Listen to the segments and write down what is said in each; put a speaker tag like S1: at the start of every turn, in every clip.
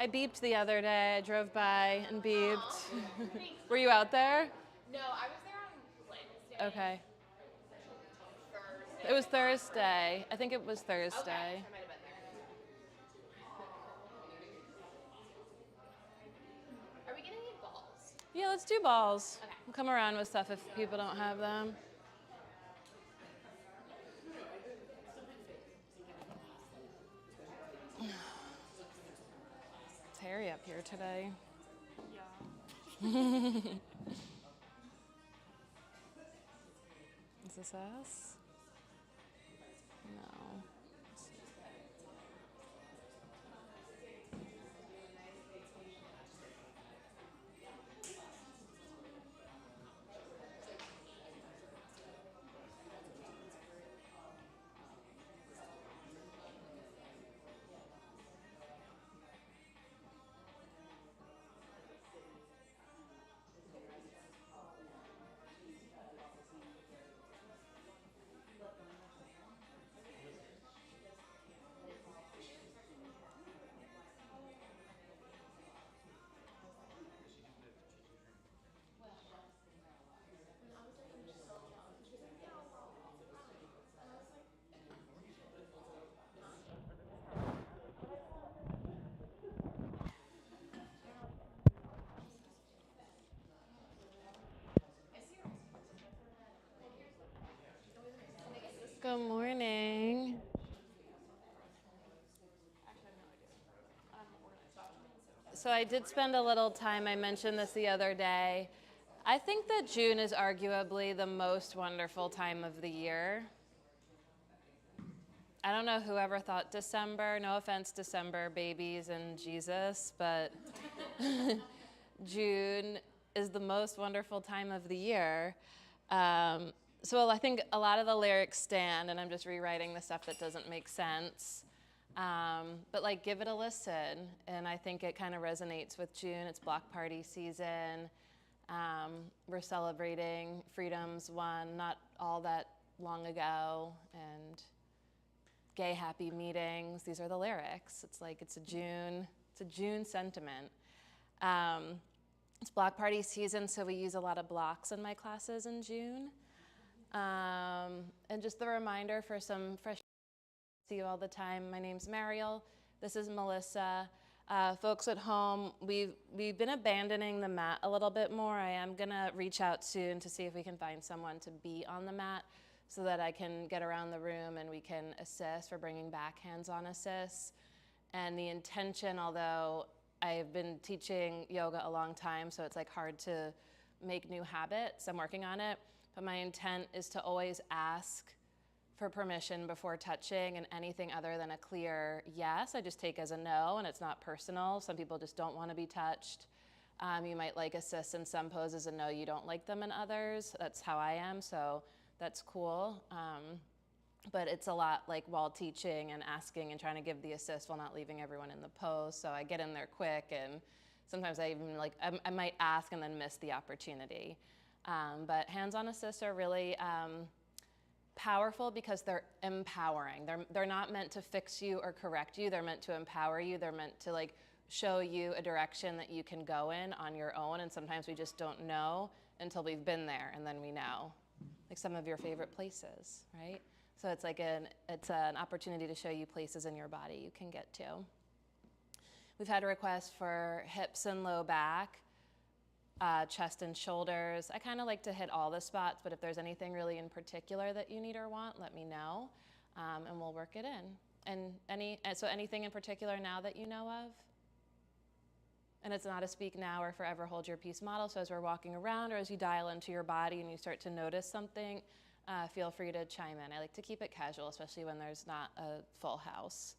S1: I beeped the other day. I drove by and beeped.
S2: Thanks.
S1: Were you out there?
S2: No, I was there on Wednesday.
S1: Okay.
S2: Thursday.
S1: It was Thursday. I think it was
S2: Okay,
S1: Thursday.
S2: I might have been there. Are we gonna need balls?
S1: Yeah, let's do balls.
S2: Okay.
S1: We'll come around with stuff if people don't have them. It's hairy up here today.
S2: Yeah.
S1: Is this us? No. Good morning. So I did spend a little time, I mentioned this the other day. I think that June is arguably the most wonderful time of the year. I don't know whoever thought December, no offense, December babies and Jesus, but June is the most wonderful time of the year. So I think a lot of the lyrics stand, and I'm just rewriting the stuff that doesn't make sense. But like, give it a listen, and I think it kind of resonates with June. It's block party season. We're celebrating freedoms won not all that long ago, and gay happy meetings. These are the lyrics. It's like it's a June sentiment. It's block party season, so we use a lot of blocks in my classes in June. And just the reminder for some fresh, see you all the time. My name's Mariel. This is Melissa. Folks at home, we've been abandoning the mat a little bit more. I am gonna reach out soon to see if we can find someone to be on the mat so that I can get around the room and we can assist for bringing back hands-on assists. And the intention, although I've been teaching yoga a long time, so it's like hard to make new habits, I'm working on it, but my intent is to always ask for permission before touching, and anything other than a clear yes, I just take as a no, and it's not personal. Some people just don't want to be touched. You might like assists in some poses and know you don't like them in others. That's how I am, so that's cool. But it's a lot like while teaching and asking and trying to give the assist while not leaving everyone in the pose. So I get in there quick, and sometimes I even I might ask and then miss the opportunity. But hands-on assists are really powerful because they're empowering. They're not meant to fix you or correct you. They're meant to empower you. They're meant to like show you a direction that you can go in on your own. And sometimes we just don't know until we've been there, and then we know. Like some of your favorite places, right? So it's like it's an opportunity to show you places in your body you can get to. We've had a request for hips and low back, chest and shoulders. I kind of like to hit all the spots, but if there's anything really in particular that you need or want, let me know, and we'll work it in. And so anything in particular now that you know of? And it's not a speak now or forever hold your peace model. So as we're walking around or as you dial into your body and you start to notice something, feel free to chime in. I like to keep it casual, especially when there's not a full house.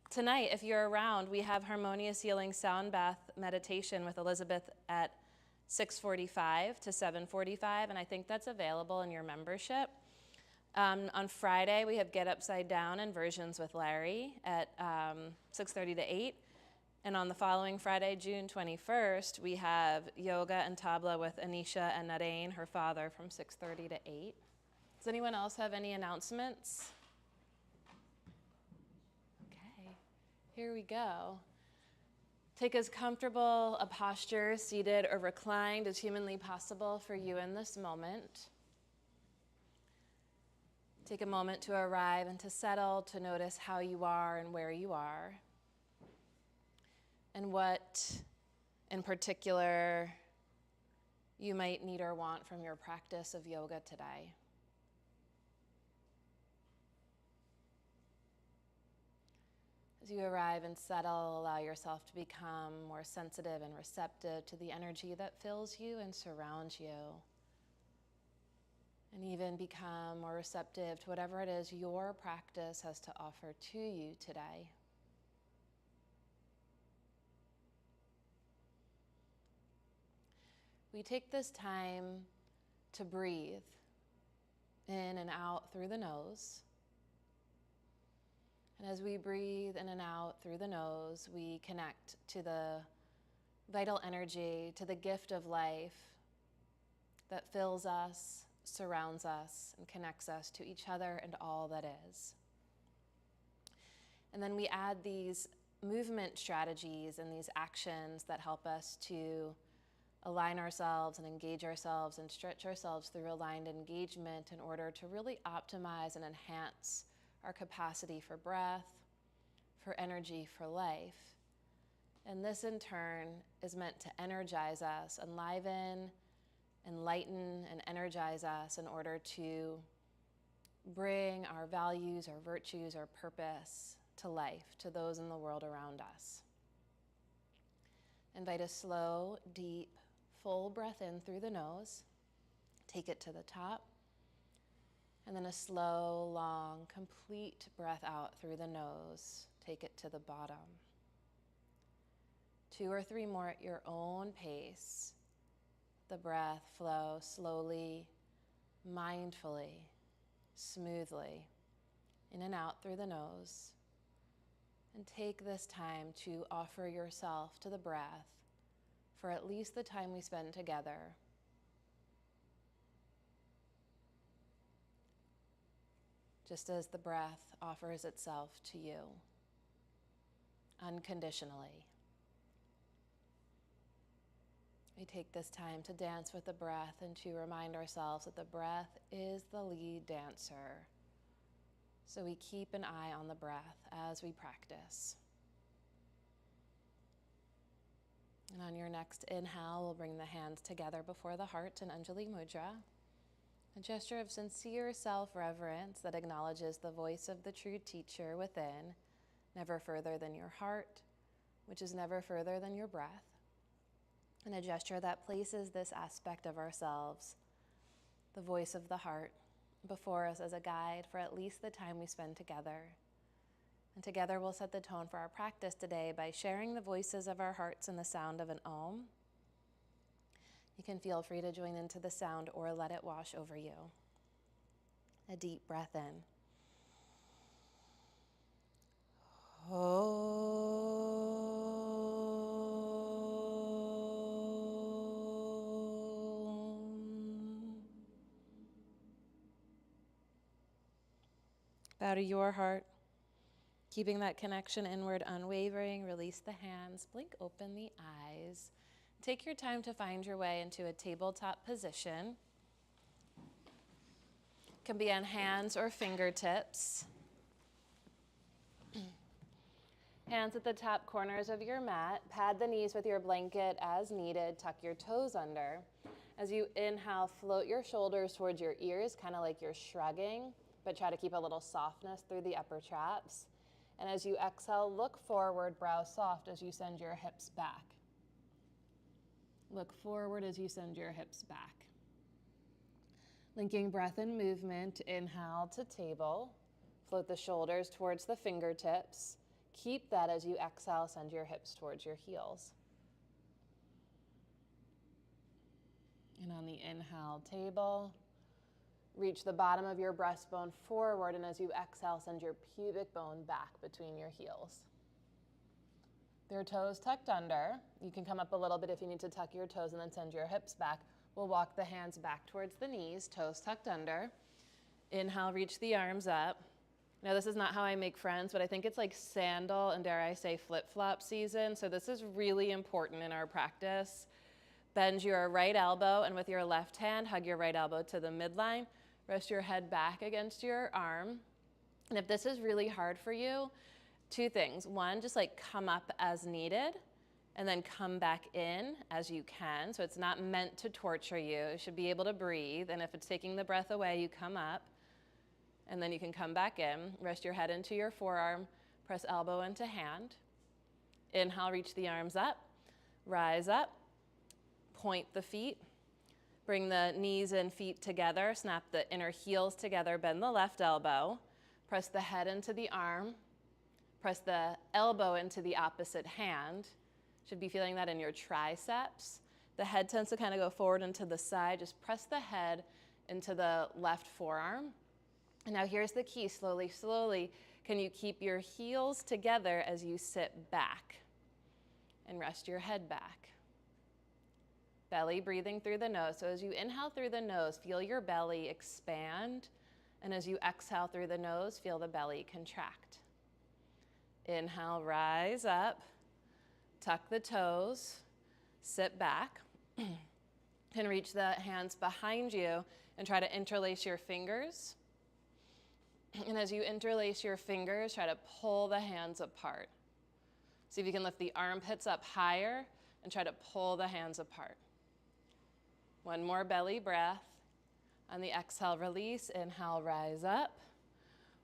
S1: Tonight, if you're around, we have Harmonious Healing Sound Bath Meditation with Elizabeth at 6:45 to 7:45, and I think that's available in your membership. On Friday, we have Get Upside Down Inversions with Larry at 6:30 to 8. And on the following Friday, June 21st, we have Yoga and Tabla with Anisha and Narain, her father, from 6:30 to 8. Does anyone else have any announcements? Okay. Here we go. Take as comfortable a posture, seated or reclined, as humanly possible for you in this moment. Take a moment to arrive and to settle, to notice how you are and where you are, and what in particular you might need or want from your practice of yoga today. As you arrive and settle, allow yourself to become more sensitive and receptive to the energy that fills you and surrounds you. And even become more receptive to whatever it is your practice has to offer to you today. We take this time to breathe in and out through the nose. And as we breathe in and out through the nose, we connect to the vital energy, to the gift of life that fills us, surrounds us, and connects us to each other and all that is. And then we add these movement strategies and these actions that help us to align ourselves and engage ourselves and stretch ourselves through aligned engagement in order to really optimize and enhance our capacity for breath, for energy, for life. And this in turn is meant to energize us, enliven, enlighten, and energize us in order to bring our values, our virtues, our purpose to life, to those in the world around us. Invite a slow, deep, full breath in through the nose. Take it to the top. And then a slow, long, complete breath out through the nose. Take it to the bottom. 2 or 3 more at your own pace. The breath flow slowly, mindfully, smoothly, in and out through the nose. And take this time to offer yourself to the breath for at least the time we spend together. Just as the breath offers itself to you, unconditionally. We take this time to dance with the breath and to remind ourselves that the breath is the lead dancer. So we keep an eye on the breath as we practice. And on your next inhale, we'll bring the hands together before the heart in Anjali Mudra. A gesture of sincere self-reverence that acknowledges the voice of the true teacher within, never further than your heart, which is never further than your breath. And a gesture that places this aspect of ourselves, the voice of the heart, before us as a guide for at least the time we spend together. And together we'll set the tone for our practice today by sharing the voices of our hearts in the sound of an Om. You can feel free to join into the sound or let it wash over you. A deep breath in. Bow to your heart, keeping that connection inward unwavering. Release the hands, blink open the eyes. Take your time to find your way into a tabletop position. It can be on hands or fingertips. Hands at the top corners of your mat. Pad the knees with your blanket as needed. Tuck your toes under. As you inhale, float your shoulders towards your ears, kind of like you're shrugging, but try to keep a little softness through the upper traps. And as you exhale, look forward, brow soft as you send your hips back. Look forward as you send your hips back. Linking breath and movement, inhale to table. Float the shoulders towards the fingertips. Keep that as you exhale, send your hips towards your heels. And on the inhale, table. Reach the bottom of your breastbone forward, and as you exhale, send your pubic bone back between your heels. Their toes tucked under. You can come up a little bit if you need to tuck your toes and then send your hips back. We'll walk the hands back towards the knees, toes tucked under. Inhale, reach the arms up. Now, this is not how I make friends, but I think it's like sandal and, dare I say, flip-flop season. So this is really important in our practice. Bend your right elbow, and with your left hand, hug your right elbow to the midline. Rest your head back against your arm. And if this is really hard for you, two things. One, just like come up as needed, and then come back in as you can. So it's not meant to torture you. You should be able to breathe. And if it's taking the breath away, you come up. And then you can come back in. Rest your head into your forearm. Press elbow into hand. Inhale, reach the arms up. Rise up. Point the feet. Bring the knees and feet together. Snap the inner heels together. Bend the left elbow. Press the head into the arm. Press the elbow into the opposite hand. Should be feeling that in your triceps. The head tends to kind of go forward and to the side. Just press the head into the left forearm. And now here's the key. Slowly, slowly, can you keep your heels together as you sit back? And rest your head back. Belly breathing through the nose. So as you inhale through the nose, feel your belly expand. And as you exhale through the nose, feel the belly contract. Inhale, rise up. Tuck the toes. Sit back. Can reach the hands behind you and try to interlace your fingers. And as you interlace your fingers, try to pull the hands apart. See if you can lift the armpits up higher and try to pull the hands apart. One more belly breath. On the exhale, release. Inhale, rise up.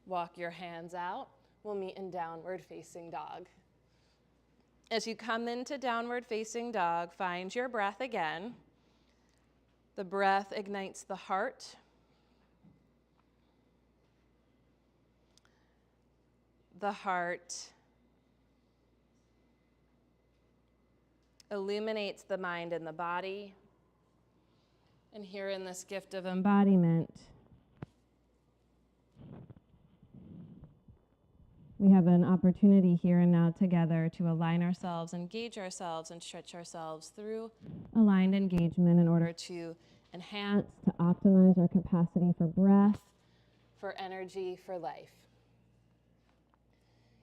S1: Walk your hands out. We'll meet in downward facing dog. As you come into downward facing dog, find your breath again. The breath ignites the heart. The heart illuminates the mind and the body. And here in this gift of embodiment, we have an opportunity here and now together to align ourselves, engage ourselves, and stretch ourselves through aligned engagement in order to enhance, to optimize our capacity for breath, for energy, for life.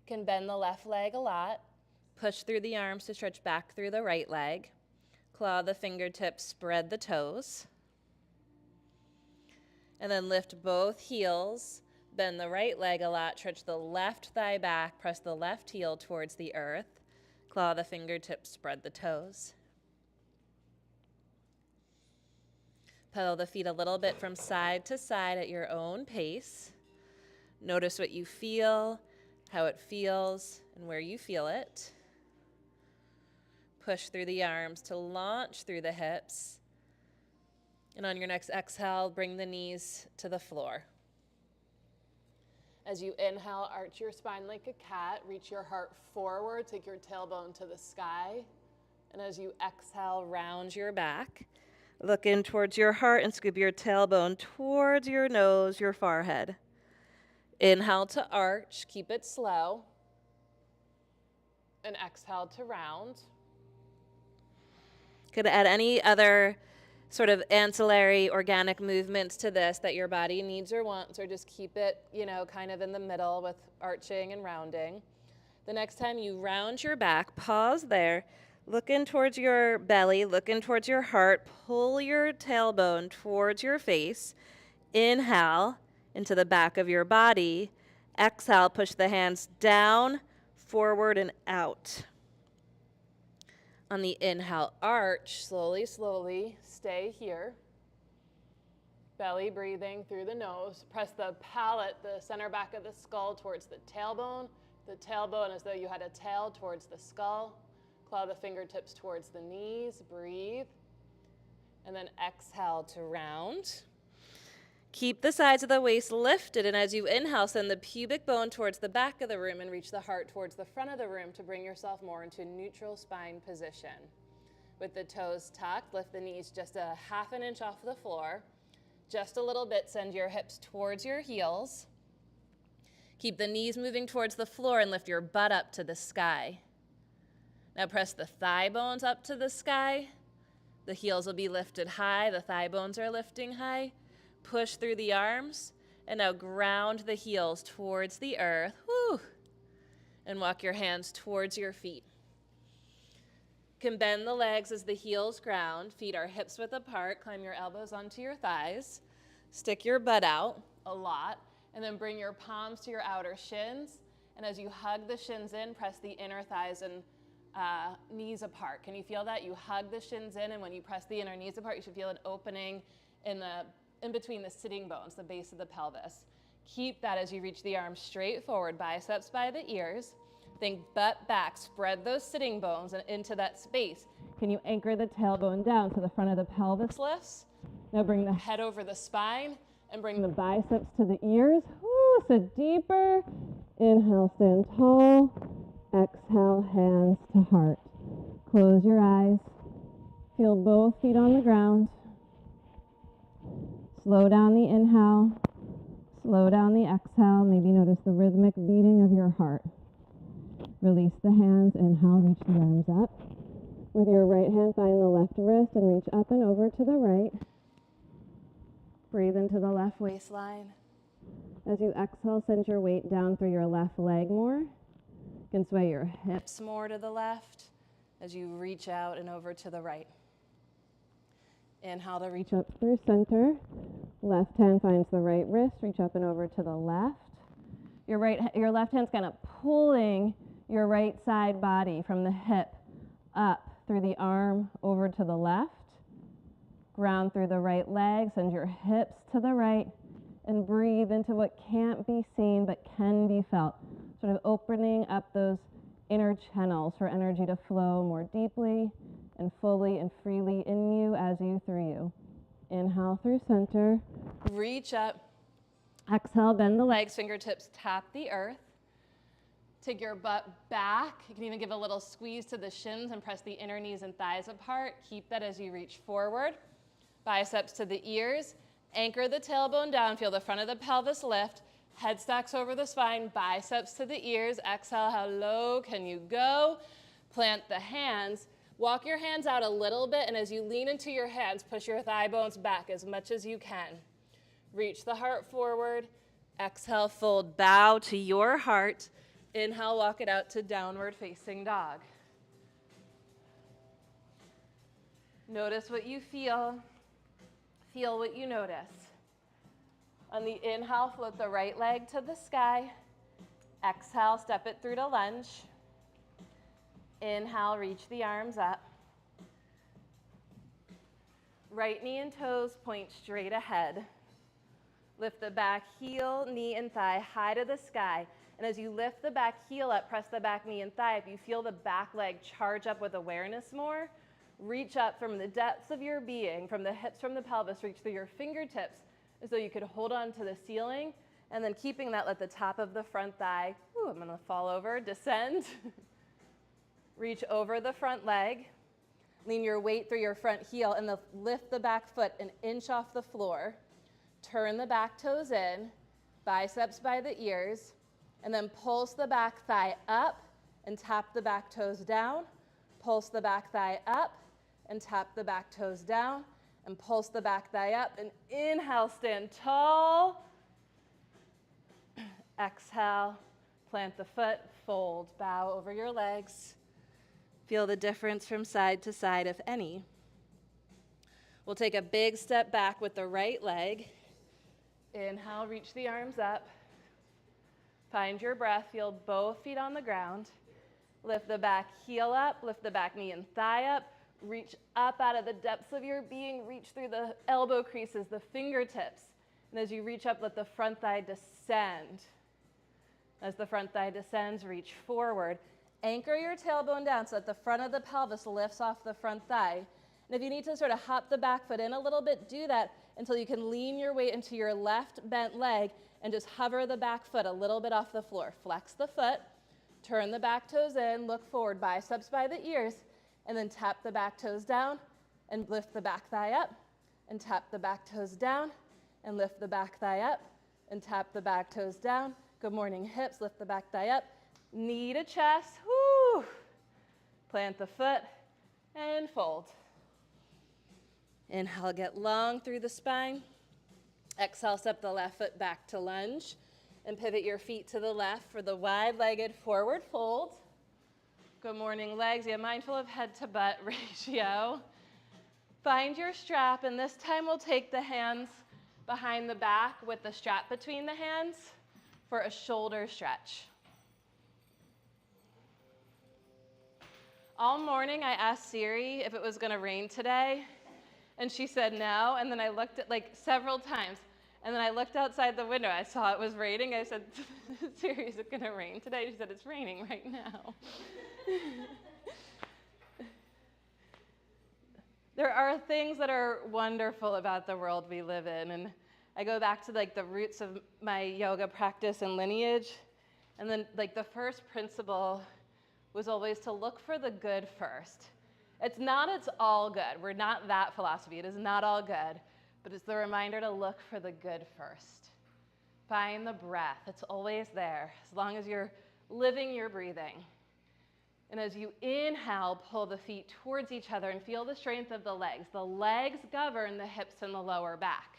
S1: Can bend the left leg a lot. Push through the arms to stretch back through the right leg. Claw the fingertips, spread the toes. And then lift both heels. Bend the right leg a lot. Stretch the left thigh back. Press the left heel towards the earth. Claw the fingertips, spread the toes. Pedal the feet a little bit from side to side at your own pace. Notice what you feel, how it feels, and where you feel it. Push through the arms to launch through the hips. And on your next exhale, bring the knees to the floor. As you inhale, arch your spine like a cat. Reach your heart forward. Take your tailbone to the sky. And as you exhale, round your back. Look in towards your heart and scoop your tailbone towards your nose, your forehead. Inhale to arch, keep it slow. And exhale to round. Could add any other sort of ancillary organic movements to this that your body needs or wants, or just keep it, kind of in the middle with arching and rounding. The next time you round your back, pause there. Look in towards your belly, look in towards your heart, pull your tailbone towards your face. Inhale into the back of your body. Exhale, push the hands down, forward, and out. On the inhale, arch, slowly, slowly, stay here. Belly breathing through the nose. Press the palate, the center back of the skull towards the tailbone as though you had a tail towards the skull. Claw the fingertips towards the knees, breathe. And then exhale to round. Keep the sides of the waist lifted, and as you inhale, send the pubic bone towards the back of the room and reach the heart towards the front of the room to bring yourself more into neutral spine position. With the toes tucked, lift the knees just a half an inch off the floor. Just a little bit, send your hips towards your heels. Keep the knees moving towards the floor and lift your butt up to the sky. Now press the thigh bones up to the sky. The heels will be lifted high, the thigh bones are lifting high. Push through the arms And now ground the heels towards the earth. Whew. And walk your hands towards your feet. You can bend the legs as the heels ground. Feet are hips width apart. Climb your elbows onto your thighs. Stick your butt out a lot. And then bring your palms to your outer shins. And as you hug the shins in, press the inner thighs and knees apart. Can you feel that? You hug the shins in, and when you press the inner knees apart, you should feel an opening in between the sitting bones, the base of the pelvis. Keep that as you reach the arms straight forward, biceps by the ears. Think butt back, spread those sitting bones into that space. Can you anchor the tailbone down so the front of the pelvis lifts? Now bring the head over the spine and bring the biceps to the ears. Woo, sit deeper. Inhale, stand tall. Exhale, hands to heart. Close your eyes. Feel both feet on the ground. Slow down the inhale. Slow down the exhale. Maybe notice the rhythmic beating of your heart. Release the hands. Inhale, reach the arms up. With your right hand, find the left wrist and reach up and over to the right. Breathe into the left waistline. As you exhale, send your weight down through your left leg more. You can sway your hips more to the left as you reach out and over to the right. Inhale to reach up through center. Left hand finds the right wrist. Reach up and over to the left. Your left hand's kind of pulling your right side body from the hip up through the arm over to the left. Ground through the right leg. Send your hips to the right and breathe into what can't be seen but can be felt. Sort of opening up those inner channels for energy to flow more deeply and fully and freely in you as you through you. Inhale through center. Reach up. Exhale, bend the legs, fingertips tap the earth. Take your butt back. You can even give a little squeeze to the shins and press the inner knees and thighs apart. Keep that as you reach forward. Biceps to the ears. Anchor the tailbone down. Feel the front of the pelvis lift. Head stacks over the spine. Biceps to the ears. Exhale, how low can you go? Plant the hands. Walk your hands out a little bit, and as you lean into your hands, push your thigh bones back as much as you can. Reach the heart forward. Exhale, fold, bow to your heart. Inhale, walk it out to downward facing dog. Notice what you feel. Feel what you notice. On the inhale, float the right leg to the sky. Exhale, step it through to lunge. Inhale, reach the arms up. Right knee and toes point straight ahead. Lift the back heel, knee, and thigh high to the sky. And as you lift the back heel up, press the back knee and thigh. If you feel the back leg charge up with awareness more, reach up from the depths of your being, from the hips, from the pelvis, reach through your fingertips as though you could hold on to the ceiling. And then keeping that at the top of the front thigh. Ooh, I'm going to fall over, descend. Reach over the front leg. Lean your weight through your front heel and lift the back foot an inch off the floor. Turn the back toes in, biceps by the ears, and then pulse the back thigh up and tap the back toes down. Pulse the back thigh up and tap the back toes down, and pulse the back thigh up. And inhale, stand tall. Exhale, plant the foot, fold, bow over your legs. Feel the difference from side to side, if any. We'll take a big step back with the right leg. Inhale, reach the arms up. Find your breath, feel both feet on the ground. Lift the back heel up, lift the back knee and thigh up. Reach up out of the depths of your being, reach through the elbow creases, the fingertips. And as you reach up, let the front thigh descend. As the front thigh descends, reach forward. Anchor your tailbone down so that the front of the pelvis lifts off the front thigh. And if you need to sort of hop the back foot in a little bit, do that until you can lean your weight into your left bent leg and just hover the back foot a little bit off the floor. Flex the foot, turn the back toes in, look forward, biceps by the ears, and then tap the back toes down and lift the back thigh up, and tap the back toes down and lift the back thigh up, and tap the back toes down. Good morning, hips, lift the back thigh up. Knee to chest, whoo. Plant the foot and fold. Inhale, get long through the spine. Exhale, step the left foot back to lunge and pivot your feet to the left for the wide-legged forward fold. Good morning, legs. Yeah, mindful of head to butt ratio. Find your strap, and this time we'll take the hands behind the back with the strap between the hands for a shoulder stretch. All morning I asked Siri if it was going to rain today, and she said no, and then I looked at like several times, and then I looked outside the window. I saw it was raining. I said, Siri, is it going to rain today? She said, it's raining right now. There are things that are wonderful about the world we live in, and I go back to like the roots of my yoga practice and lineage, and then like the first principle was always to look for the good first. It's all good. We're not that philosophy. It is not all good, but it's the reminder to look for the good first. Find the breath. It's always there, as long as you're living, you're breathing. And as you inhale, pull the feet towards each other and feel the strength of the legs. The legs govern the hips and the lower back.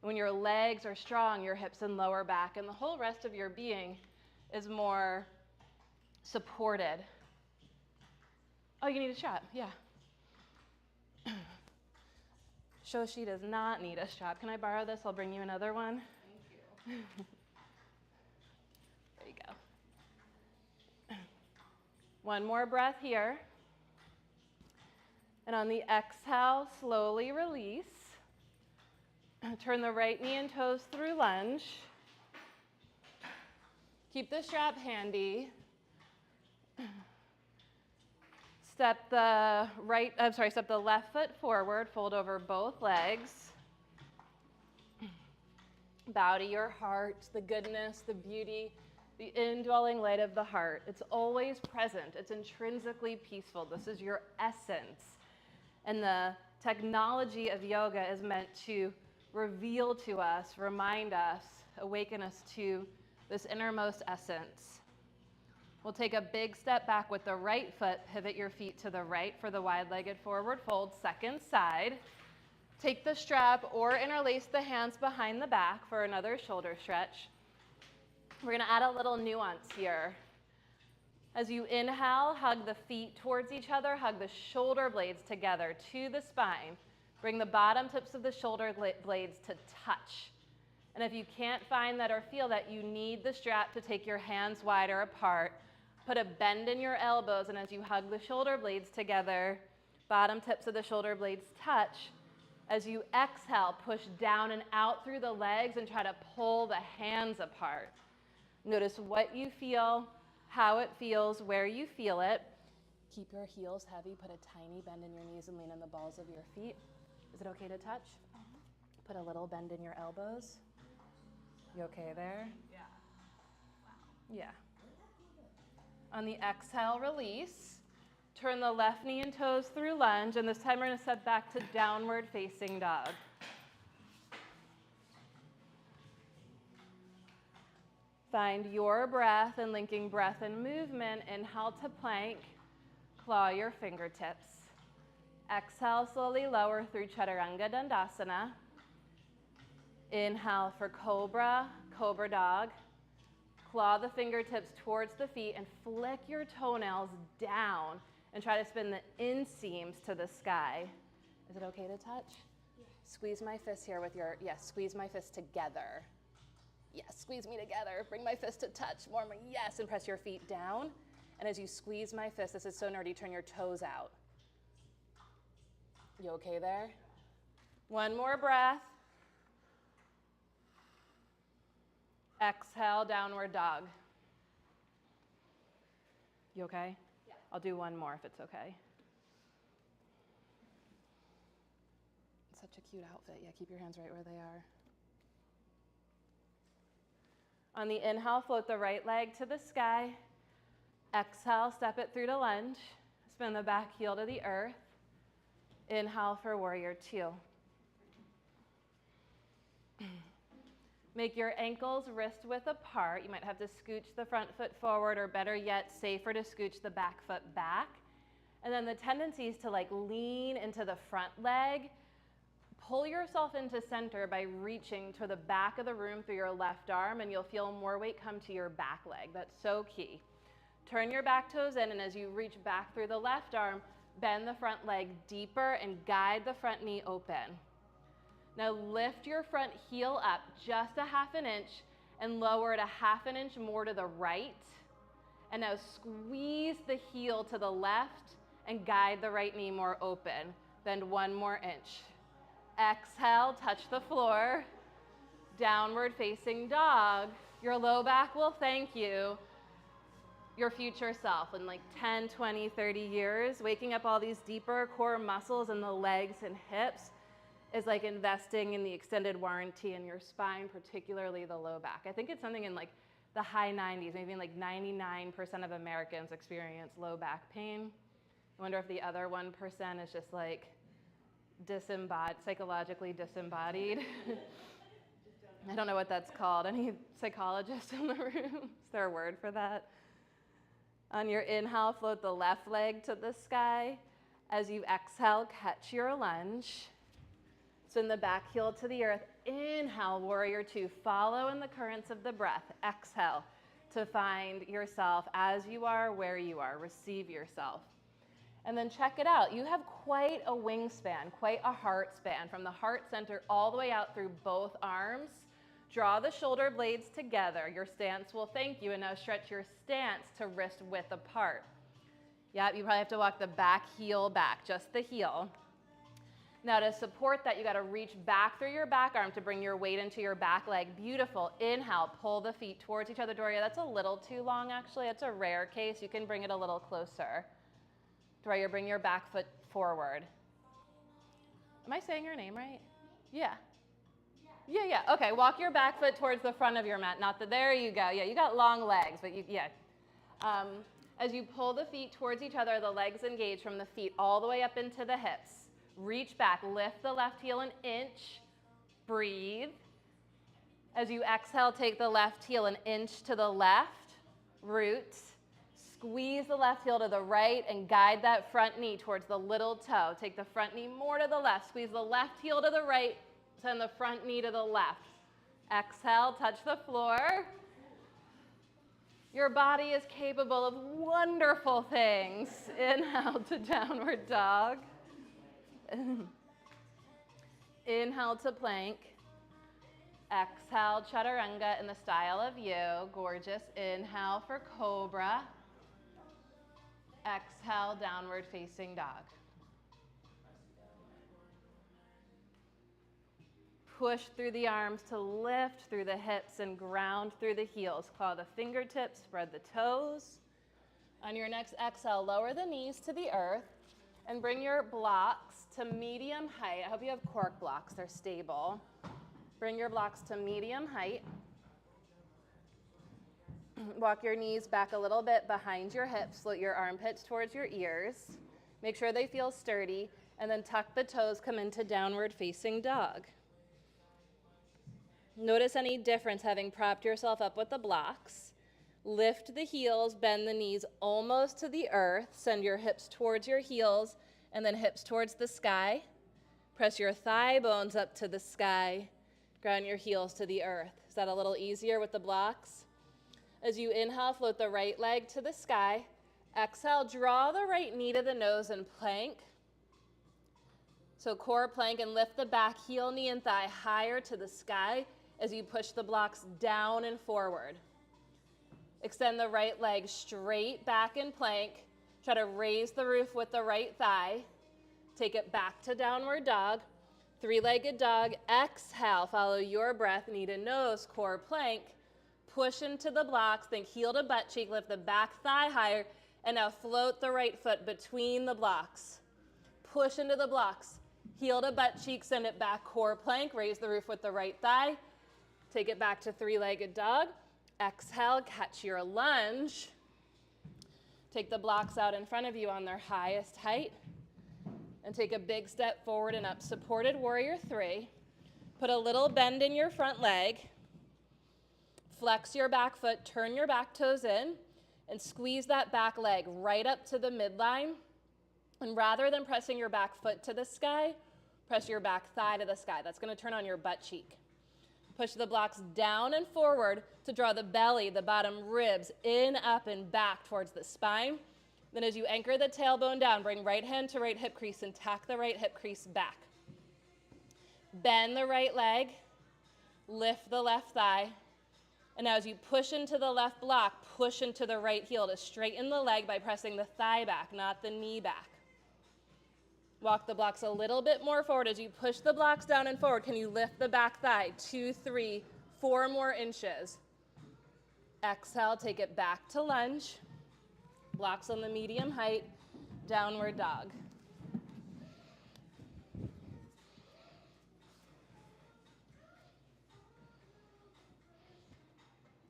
S1: When your legs are strong, your hips and lower back, and the whole rest of your being is more supported. Oh, you need a strap? Yeah. Shoshi does not need a strap. Can I borrow this? I'll bring you another one.
S2: Thank you.
S1: There you go. One more breath here. And on the exhale, slowly release. Turn the right knee and toes through lunge. Keep the strap handy. Step the left foot forward, fold over both legs. Bow to your heart, the goodness, the beauty, the indwelling light of the heart. It's always present. It's intrinsically peaceful. This is your essence. And the technology of yoga is meant to reveal to us, remind us, awaken us to this innermost essence. We'll take a big step back with the right foot. Pivot your feet to the right for the wide-legged forward fold, second side. Take the strap or interlace the hands behind the back for another shoulder stretch. We're going to add a little nuance here. As you inhale, hug the feet towards each other, hug the shoulder blades together to the spine. Bring the bottom tips of the shoulder blades to touch. And if you can't find that or feel that, you need the strap to take your hands wider apart. Put a bend in your elbows, and as you hug the shoulder blades together, bottom tips of the shoulder blades touch. As you exhale, push down and out through the legs and try to pull the hands apart. Notice what you feel, how it feels, where you feel it. Keep your heels heavy. Put a tiny bend in your knees and lean on the balls of your feet. Is it okay to touch? Put a little bend in your elbows. You okay there?
S2: Yeah. Wow.
S1: Yeah. On the exhale, release. Turn the left knee and toes through lunge, and this time we're going to step back to downward facing dog. Find your breath and linking breath and movement. Inhale to plank. Claw your fingertips. Exhale, slowly lower through Chaturanga Dandasana. Inhale for Cobra, Cobra Dog. Claw the fingertips towards the feet and flick your toenails down and try to spin the inseams to the sky. Is it okay to touch?
S2: Yeah.
S1: Squeeze my fist here with your, yes, squeeze my fist together. Yes, squeeze me together. Bring my fist to touch. More, yes, and press your feet down. And as you squeeze my fist, this is so nerdy, turn your toes out. You okay there? One more breath. Exhale, downward dog. You okay?
S2: Yeah.
S1: I'll do one more if it's okay. Such a cute outfit. Yeah, keep your hands right where they are. On the inhale, float the right leg to the sky. Exhale, step it through to lunge. Spin the back heel to the earth. Inhale for warrior two. Make your ankles wrist width apart. You might have to scooch the front foot forward, or better yet, safer to scooch the back foot back. And then the tendency is to like lean into the front leg, Pull yourself into center by reaching to the back of the room through your left arm, and you'll feel more weight come to your back leg. That's so key. Turn your back toes in, and as you reach back through the left arm, bend the front leg deeper and guide the front knee open. Now lift your front heel up just a half an inch and lower it a half an inch more to the right. And now squeeze the heel to the left and guide the right knee more open. Bend one more inch. Exhale, touch the floor. Downward facing dog. Your low back will thank you. Your future self in like 10, 20, 30 years, waking up all these deeper core muscles in the legs and hips is like investing in the extended warranty in your spine, particularly the low back. I think it's something in like the high 90s, maybe like 99% of Americans experience low back pain. I wonder if the other 1% is just like psychologically disembodied. I don't know what that's called. Any psychologists in the room? Is there a word for that? On your inhale, float the left leg to the sky. As you exhale, catch your lunge. Send the back heel to the earth. Inhale, warrior two. Follow in the currents of the breath. Exhale to find yourself as you are, where you are. Receive yourself. And then check it out. You have quite a wingspan, quite a heart span, from the heart center all the way out through both arms. Draw the shoulder blades together. Your stance will thank you. And now stretch your stance to wrist width apart. Yep, you probably have to walk the back heel back, just the heel. Now to support that, you got to reach back through your back arm to bring your weight into your back leg. Beautiful. Inhale, pull the feet towards each other. Doria, that's a little too long actually. It's a rare case. You can bring it a little closer. Doria, bring your back foot forward. Am I saying your name right? Yeah. Yeah. Okay, walk your back foot towards the front of your mat. Not the, there you go. Yeah, you got long legs, but yeah. As you pull the feet towards each other, the legs engage from the feet all the way up into the hips. Reach back, lift the left heel an inch, breathe. As you exhale, take the left heel an inch to the left, root. Squeeze the left heel to the right and guide that front knee towards the little toe. Take the front knee more to the left, squeeze the left heel to the right, send the front knee to the left. Exhale, touch the floor. Your body is capable of wonderful things. Inhale to downward dog. Inhale to plank. Exhale, chaturanga in the style of you. Gorgeous. Inhale for cobra. Exhale, downward facing dog. Push through the arms to lift through the hips and ground through the heels. Claw the fingertips, spread the toes. On your next exhale, lower the knees to the earth and bring your blocks to medium height. I hope you have cork blocks, they're stable. Bring your blocks to medium height. Walk your knees back a little bit behind your hips, float your armpits towards your ears. Make sure they feel sturdy, and then tuck the toes, come into downward facing dog. Notice any difference having propped yourself up with the blocks. Lift the heels, bend the knees almost to the earth. Send your hips towards your heels and then hips towards the sky. Press your thigh bones up to the sky. Ground your heels to the earth. Is that a little easier with the blocks? As you inhale, float the right leg to the sky. Exhale, draw the right knee to the nose and plank. So core plank, and lift the back heel, knee, and thigh higher to the sky as you push the blocks down and forward. Extend the right leg straight back in plank. Try to raise the roof with the right thigh. Take it back to downward dog. Three-legged dog. Exhale, follow your breath, knee to nose, core plank. Push into the blocks, think heel to butt cheek, lift the back thigh higher, and now float the right foot between the blocks. Push into the blocks. Heel to butt cheek, send it back, core plank, raise the roof with the right thigh. Take it back to three-legged dog. Exhale, catch your lunge. Take the blocks out in front of you on their highest height. And take a big step forward and up. Supported warrior three. Put a little bend in your front leg. Flex your back foot, turn your back toes in, and squeeze that back leg right up to the midline. And rather than pressing your back foot to the sky, Press your back thigh to the sky. That's going to turn on your butt cheek. Push the blocks down and forward to draw the belly, the bottom ribs, in, up, and back towards the spine. Then as you anchor the tailbone down, bring right hand to right hip crease and tack the right hip crease back. Bend the right leg, lift the left thigh, and now as you push into the left block, push into the right heel to straighten the leg by pressing the thigh back, not the knee back. Walk the blocks a little bit more forward. As you push the blocks down and forward, can you lift the back thigh 2, 3, 4 more inches? Exhale, take it back to lunge. Blocks on the medium height, downward dog.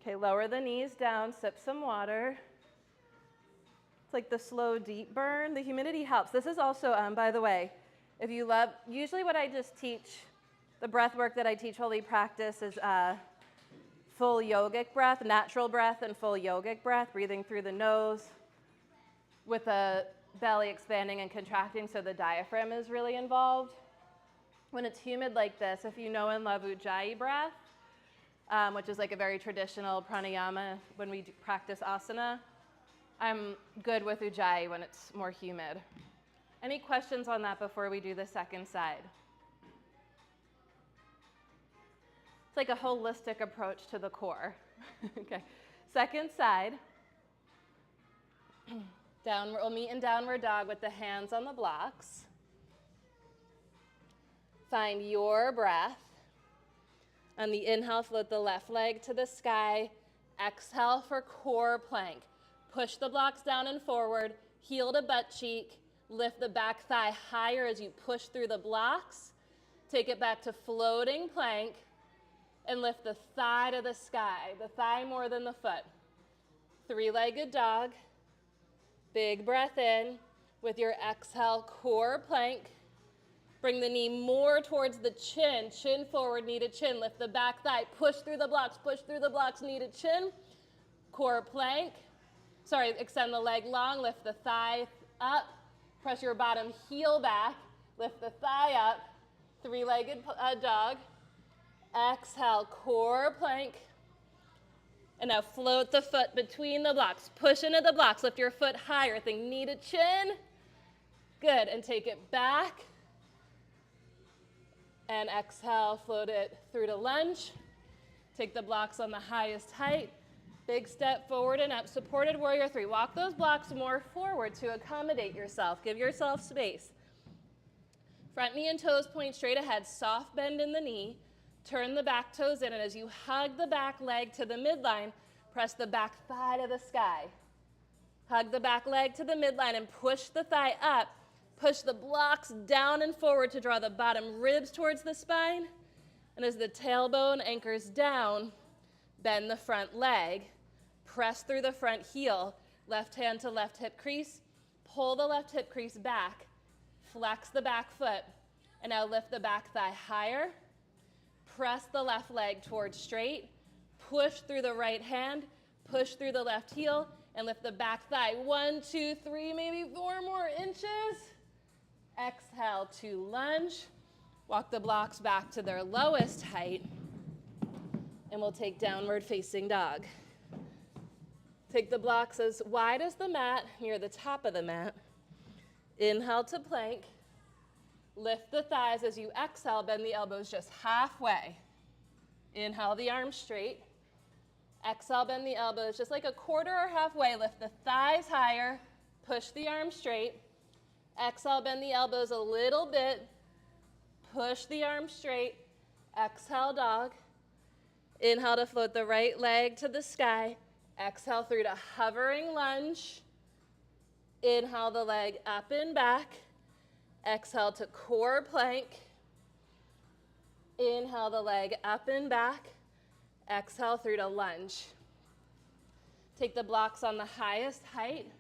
S1: Okay, lower the knees down, sip some water. It's like the slow, deep burn. The humidity helps. This is also, by the way, if you love, usually what I just teach, the breath work that I teach Holy Practice is full yogic breath, natural breath and full yogic breath, breathing through the nose with the belly expanding and contracting so the diaphragm is really involved. When it's humid like this, if you know and love Ujjayi breath, which is like a very traditional pranayama when we practice asana, I'm good with Ujjayi when it's more humid. Any questions on that before we do the second side? It's like a holistic approach to the core. Okay, second side. Downward, we'll meet in downward dog with the hands on the blocks. Find your breath. On the inhale, float the left leg to the sky. Exhale for core plank. Push the blocks down and forward. Heel to butt cheek. Lift the back thigh higher as you push through the blocks. Take it back to floating plank. And lift the thigh to the sky. The thigh more than the foot. Three-legged dog. Big breath in. With your exhale, core plank. Bring the knee more towards the chin. Chin forward, knee to chin. Lift the back thigh. Push through the blocks, knee to chin. Core plank. Sorry, extend the leg long. Lift the thigh up. Press your bottom heel back. Lift the thigh up. Three-legged dog. Exhale, core plank. And now float the foot between the blocks. Push into the blocks. Lift your foot higher. Think knee to chin. Good. And take it back. And exhale, float it through to lunge. Take the blocks on the highest height. Big step forward and up. Supported warrior 3. Walk those blocks more forward to accommodate yourself. Give yourself space. Front knee and toes point straight ahead. Soft bend in the knee. Turn the back toes in. And as you hug the back leg to the midline, press the back thigh to the sky. Hug the back leg to the midline and push the thigh up. Push the blocks down and forward to draw the bottom ribs towards the spine. And as the tailbone anchors down, bend the front leg. Press through the front heel. Left hand to left hip crease. Pull the left hip crease back. Flex the back foot. And now lift the back thigh higher. Press the left leg towards straight. Push through the right hand. Push through the left heel. And lift the back thigh. 1, 2, 3, maybe 4 more inches. Exhale to lunge. Walk the blocks back to their lowest height. And we'll take downward facing dog. Take the blocks as wide as the mat, near the top of the mat. Inhale to plank. Lift the thighs as you exhale, bend the elbows just halfway. Inhale the arms straight. Exhale, bend the elbows just like a quarter or halfway. Lift the thighs higher. Push the arms straight. Exhale, bend the elbows a little bit. Push the arms straight. Exhale, dog. Inhale to float the right leg to the sky. Exhale through to hovering lunge. Inhale the leg up and back. Exhale to core plank. Inhale the leg up and back. Exhale through to lunge. Take the blocks on the highest height,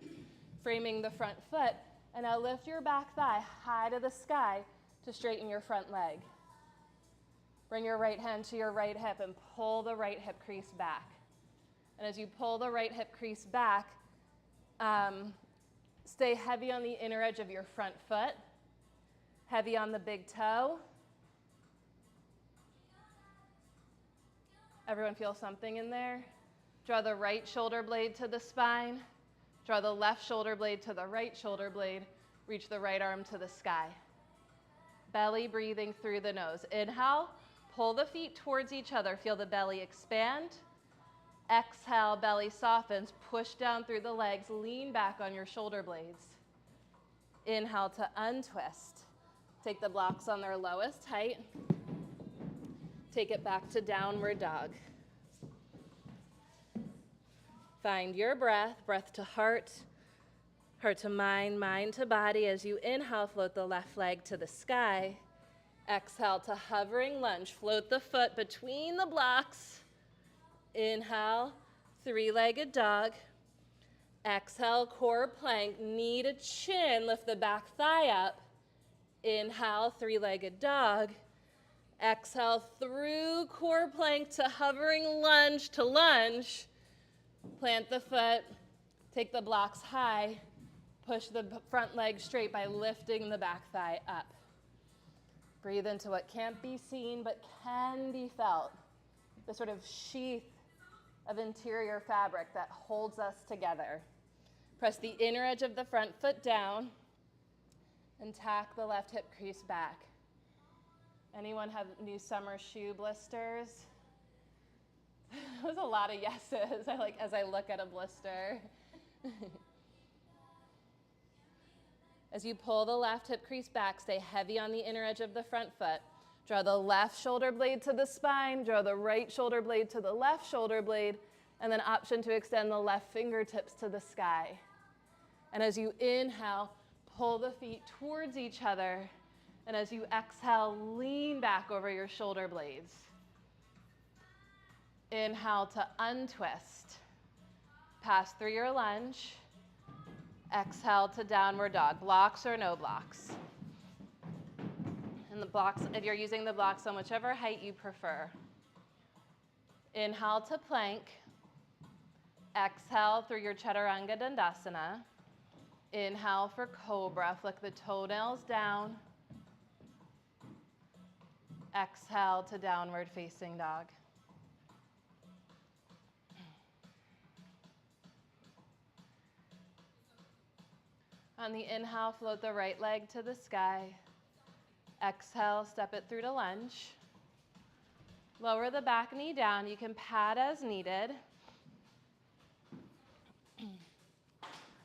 S1: framing the front foot. And now lift your back thigh high to the sky to straighten your front leg. Bring your right hand to your right hip and pull the right hip crease back. And as you pull the right hip crease back, stay heavy on the inner edge of your front foot. Heavy on the big toe. Everyone feel something in there? Draw the right shoulder blade to the spine. Draw the left shoulder blade to the right shoulder blade. Reach the right arm to the sky. Belly breathing through the nose. Inhale, pull the feet towards each other. Feel the belly expand. Exhale, belly softens. Push down through the legs. Lean back on your shoulder blades. Inhale to untwist. Take the blocks on their lowest height. Take it back to downward dog. Find your breath, breath to heart, heart to mind, mind to body. As you inhale, float the left leg to the sky. Exhale to hovering lunge. Float the foot between the blocks. Inhale, three-legged dog. Exhale, core plank, knee to chin. Lift the back thigh up. Inhale, three-legged dog. Exhale through core plank to hovering lunge to lunge. Plant the foot, take the blocks high, push the front leg straight by lifting the back thigh up. Breathe into what can't be seen but can be felt, the sort of sheath of interior fabric that holds us together. Press the inner edge of the front foot down and tack the left hip crease back. Anyone have new summer shoe blisters? There's a lot of yeses as I look at a blister. As you pull the left hip crease back, stay heavy on the inner edge of the front foot. Draw the left shoulder blade to the spine, draw the right shoulder blade to the left shoulder blade, and then option to extend the left fingertips to the sky. And as you inhale, pull the feet towards each other. And as you exhale, lean back over your shoulder blades. Inhale to untwist. Pass through your lunge. Exhale to downward dog. Blocks or no blocks. And the blocks, if you're using the blocks on whichever height you prefer. Inhale to plank. Exhale through your Chaturanga Dandasana. Inhale for cobra. Flick the toenails down. Exhale to downward facing dog. On the inhale, float the right leg to the sky. Exhale, step it through to lunge. Lower the back knee down. You can pad as needed.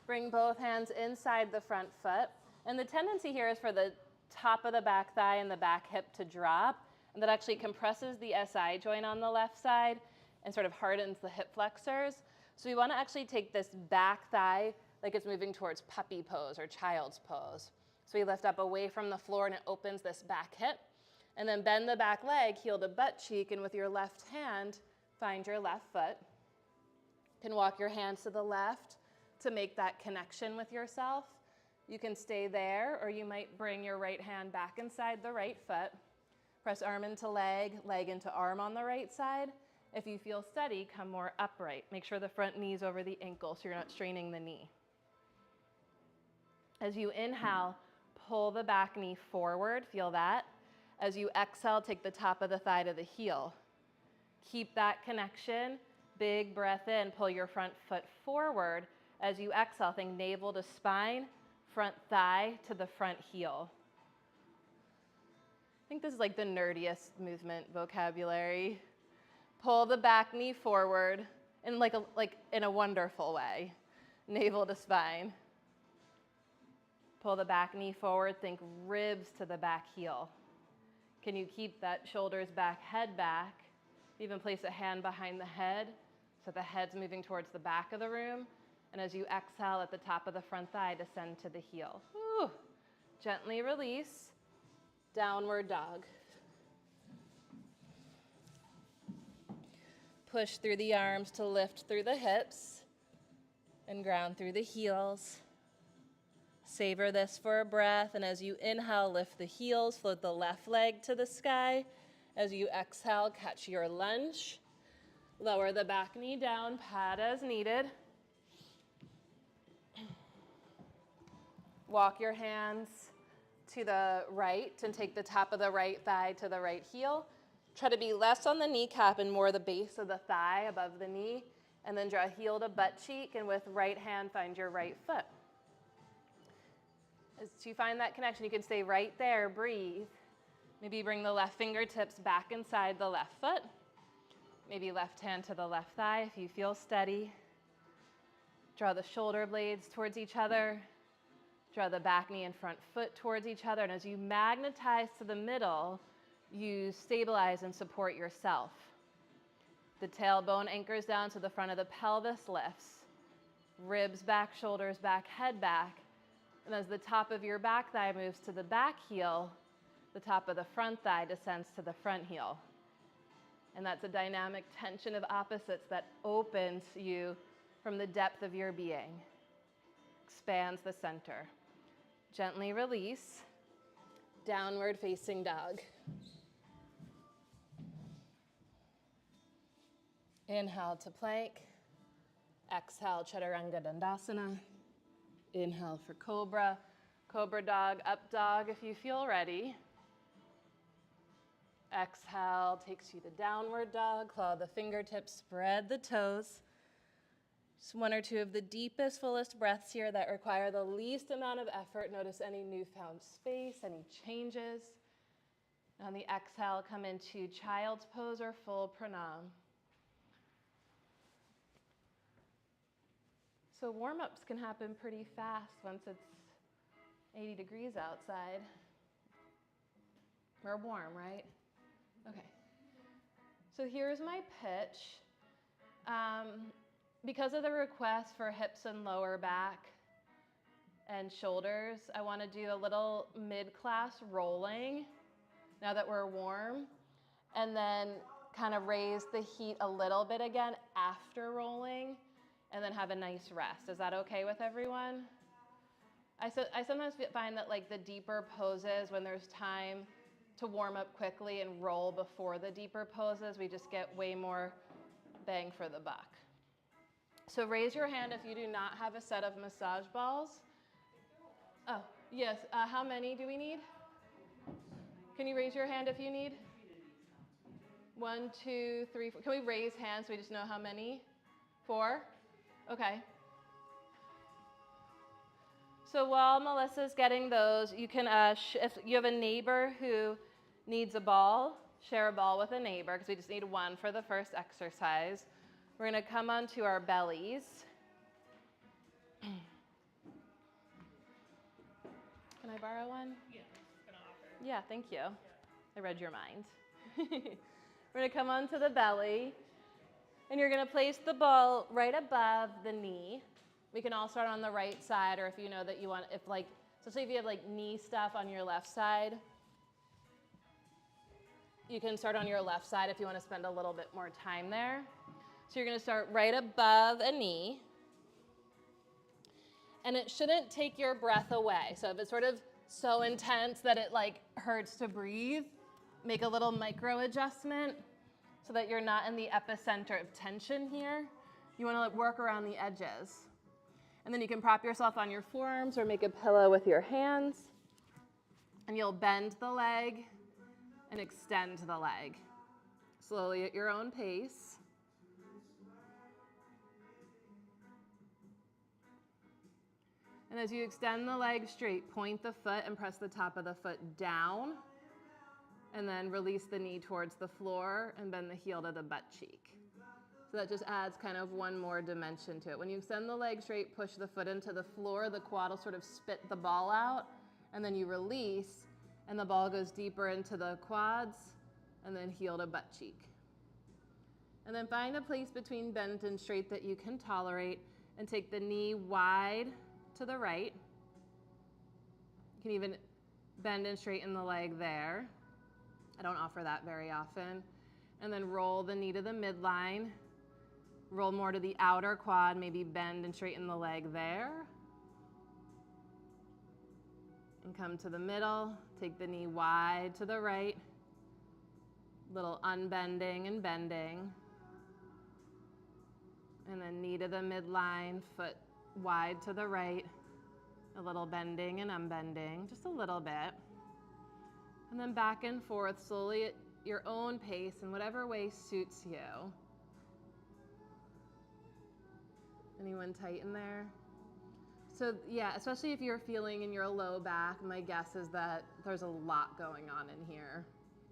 S1: Bring both hands inside the front foot. And the tendency here is for the top of the back thigh and the back hip to drop. And that actually compresses the SI joint on the left side and sort of hardens the hip flexors. So we want to actually take this back thigh like it's moving towards puppy pose or child's pose. So we lift up away from the floor and it opens this back hip. And then bend the back leg, heel to butt cheek, and with your left hand, find your left foot. You can walk your hands to the left to make that connection with yourself. You can stay there, or you might bring your right hand back inside the right foot. Press arm into leg, leg into arm on the right side. If you feel steady, come more upright. Make sure the front knee's over the ankle so you're not straining the knee. As you inhale, pull the back knee forward, feel that. As you exhale, take the top of the thigh to the heel. Keep that connection. Big breath in, pull your front foot forward. As you exhale, think navel to spine, front thigh to the front heel. I think this is like the nerdiest movement vocabulary. Pull the back knee forward in like in a wonderful way. Navel to spine. Pull the back knee forward, think ribs to the back heel. Can you keep that shoulders back, head back? Even place a hand behind the head so the head's moving towards the back of the room. And as you exhale at the top of the front thigh, descend to the heel. Whew. Gently release, downward dog. Push through the arms to lift through the hips and ground through the heels. Savor this for a breath, and as you inhale, lift the heels, float the left leg to the sky. As you exhale, catch your lunge. Lower the back knee down, pad as needed. Walk your hands to the right and take the top of the right thigh to the right heel. Try to be less on the kneecap and more the base of the thigh above the knee. And then draw heel to butt cheek, and with right hand, find your right foot. As you find that connection, you can stay right there, breathe. Maybe bring the left fingertips back inside the left foot. Maybe left hand to the left thigh if you feel steady. Draw the shoulder blades towards each other. Draw the back knee and front foot towards each other. And as you magnetize to the middle, you stabilize and support yourself. The tailbone anchors down so the front of the pelvis lifts. Ribs back, shoulders back, head back. And as the top of your back thigh moves to the back heel, the top of the front thigh descends to the front heel. And that's a dynamic tension of opposites that opens you from the depth of your being, expands the center. Gently release, downward facing dog. Inhale to plank. Exhale, Chaturanga Dandasana. Inhale for cobra. Cobra dog, up dog if you feel ready. Exhale takes you to downward dog. Claw the fingertips, spread the toes. Just one or two of the deepest, fullest breaths here that require the least amount of effort. Notice any newfound space, any changes. On the exhale, come into child's pose or full pranam. So warm-ups can happen pretty fast once it's 80 degrees outside. We're warm, right? Okay. So here's my pitch. Because of the request for hips and lower back and shoulders, I want to do a little mid-class rolling now that we're warm, and then kind of raise the heat a little bit again after rolling, and then have a nice rest. Is that okay with everyone? I sometimes find that like the deeper poses, when there's time to warm up quickly and roll before the deeper poses, we just get way more bang for the buck. So raise your hand if you do not have a set of massage balls. Oh, yes. How many do we need? Can you raise your hand if you need? 1, 2, 3, 4. Can we raise hands so we just know how many? 4? Okay. So while Melissa's getting those, you can, if you have a neighbor who needs a ball, share a ball with a neighbor, because we just need one for the first exercise. We're going to come onto our bellies. Can I borrow one?
S2: Yeah, I'm gonna offer.
S1: Yeah, thank you. I read your mind. We're going to come onto the belly, and you're going to place the ball right above the knee. We can all start on the right side, or if you know that you want, especially if you have like knee stuff on your left side, you can start on your left side if you want to spend a little bit more time there. So you're going to start right above a knee. And it shouldn't take your breath away. So if it's sort of so intense that it like hurts to breathe, make a little micro adjustment so that you're not in the epicenter of tension here. You want to like work around the edges. And then you can prop yourself on your forearms or make a pillow with your hands. And you'll bend the leg and extend the leg. Slowly at your own pace. And as you extend the leg straight, point the foot and press the top of the foot down. And then release the knee towards the floor and bend the heel to the butt cheek. So that just adds kind of one more dimension to it. When you extend the leg straight, push the foot into the floor, the quad will sort of spit the ball out, and then you release, and the ball goes deeper into the quads, and then heel to butt cheek. And then find a place between bent and straight that you can tolerate, and take the knee wide to the right. You can even bend and straighten the leg there. I don't offer that very often. And then roll the knee to the midline. Roll more to the outer quad, maybe bend and straighten the leg there. And come to the middle, take the knee wide to the right. Little unbending and bending. And then knee to the midline, foot wide to the right. A little bending and unbending, just a little bit. And then back and forth slowly at your own pace in whatever way suits you. Anyone tight in there? So yeah, especially if you're feeling in your low back, my guess is that there's a lot going on in here.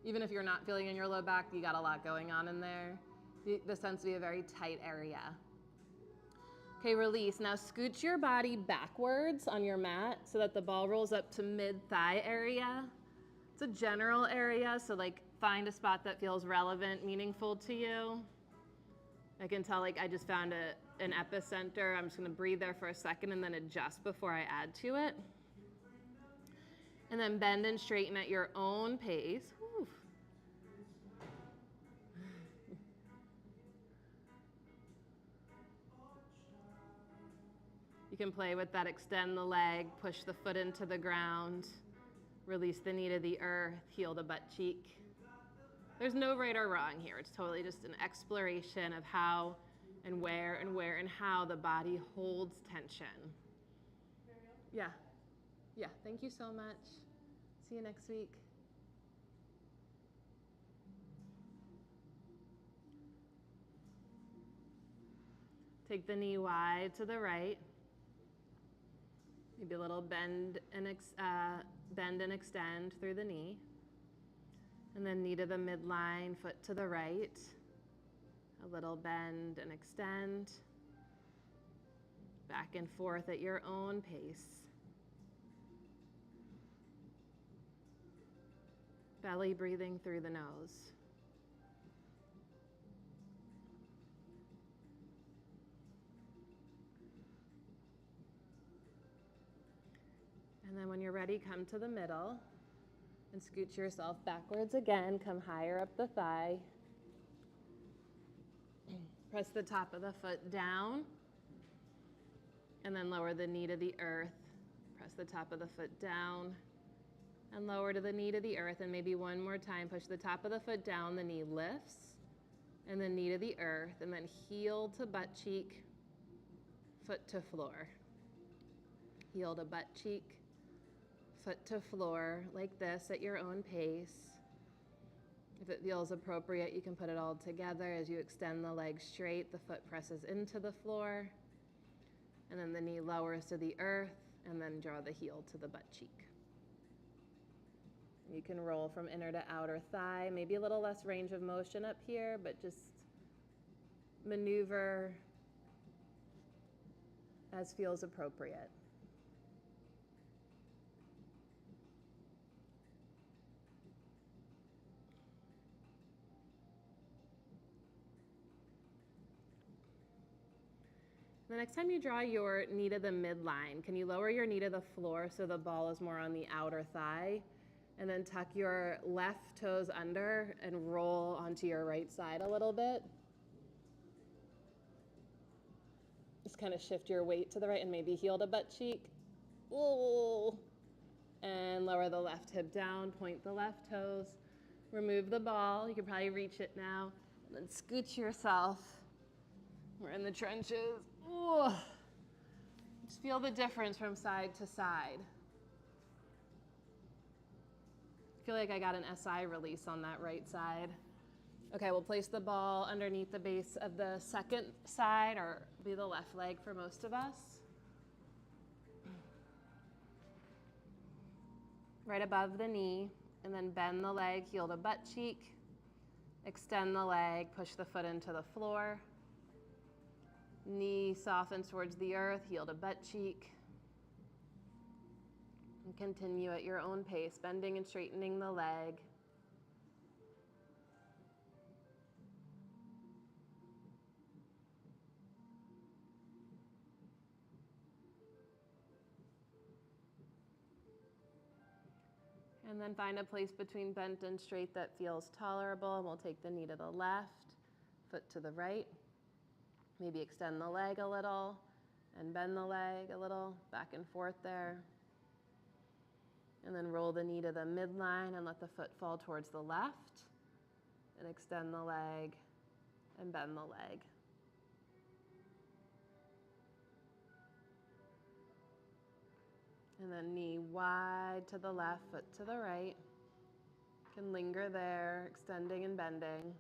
S1: Even if you're not feeling in your low back, you got a lot going on in there. This tends to be a very tight area. Okay, release. Now scooch your body backwards on your mat so that the ball rolls up to mid-thigh area. It's a general area, so like find a spot that feels relevant, meaningful to you. I can tell like I just found an epicenter. I'm just gonna breathe there for a second and then adjust before I add to it. And then bend and straighten at your own pace. Whew. You can play with that, extend the leg, push the foot into the ground, release the knee to the earth, heel the butt cheek. There's no right or wrong here. It's totally just an exploration of how and where and how the body holds tension. Yeah. Yeah, thank you so much. See you next week. Take the knee wide to the right. Maybe a little bend and extend through the knee. And then knee to the midline, foot to the right. A little bend and extend. Back and forth at your own pace. Belly breathing through the nose. And then when you're ready, come to the middle and scooch yourself backwards again. Come higher up the thigh. Press the top of the foot down and then lower the knee to the earth. Press the top of the foot down and lower to the knee to the earth. And maybe one more time, push the top of the foot down, the knee lifts, and then knee to the earth, and then heel to butt cheek, foot to floor. Heel to butt cheek, foot to floor, like this at your own pace. If it feels appropriate, you can put it all together. As you extend the leg straight, the foot presses into the floor, and then the knee lowers to the earth, and then draw the heel to the butt cheek. You can roll from inner to outer thigh, maybe a little less range of motion up here, but just maneuver as feels appropriate. The next time you draw your knee to the midline, can you lower your knee to the floor so the ball is more on the outer thigh? And then tuck your left toes under and roll onto your right side a little bit. Just kind of shift your weight to the right and maybe heel to butt cheek. Ooh. And lower the left hip down, point the left toes. Remove the ball, you can probably reach it now. And then scooch yourself. We're in the trenches. Ooh. Just feel the difference from side to side. I feel like I got an SI release on that right side. Okay, we'll place the ball underneath the base of the second side, or be the left leg for most of us. Right above the knee, and then bend the leg, heel to butt cheek. Extend the leg, push the foot into the floor. Knee softens towards the earth, heel to butt cheek. And continue at your own pace, bending and straightening the leg. And then find a place between bent and straight that feels tolerable. And we'll take the knee to the left, foot to the right. Maybe extend the leg a little and bend the leg a little, back and forth there. And then roll the knee to the midline and let the foot fall towards the left. And extend the leg and bend the leg. And then knee wide to the left, foot to the right. You can linger there, extending and bending.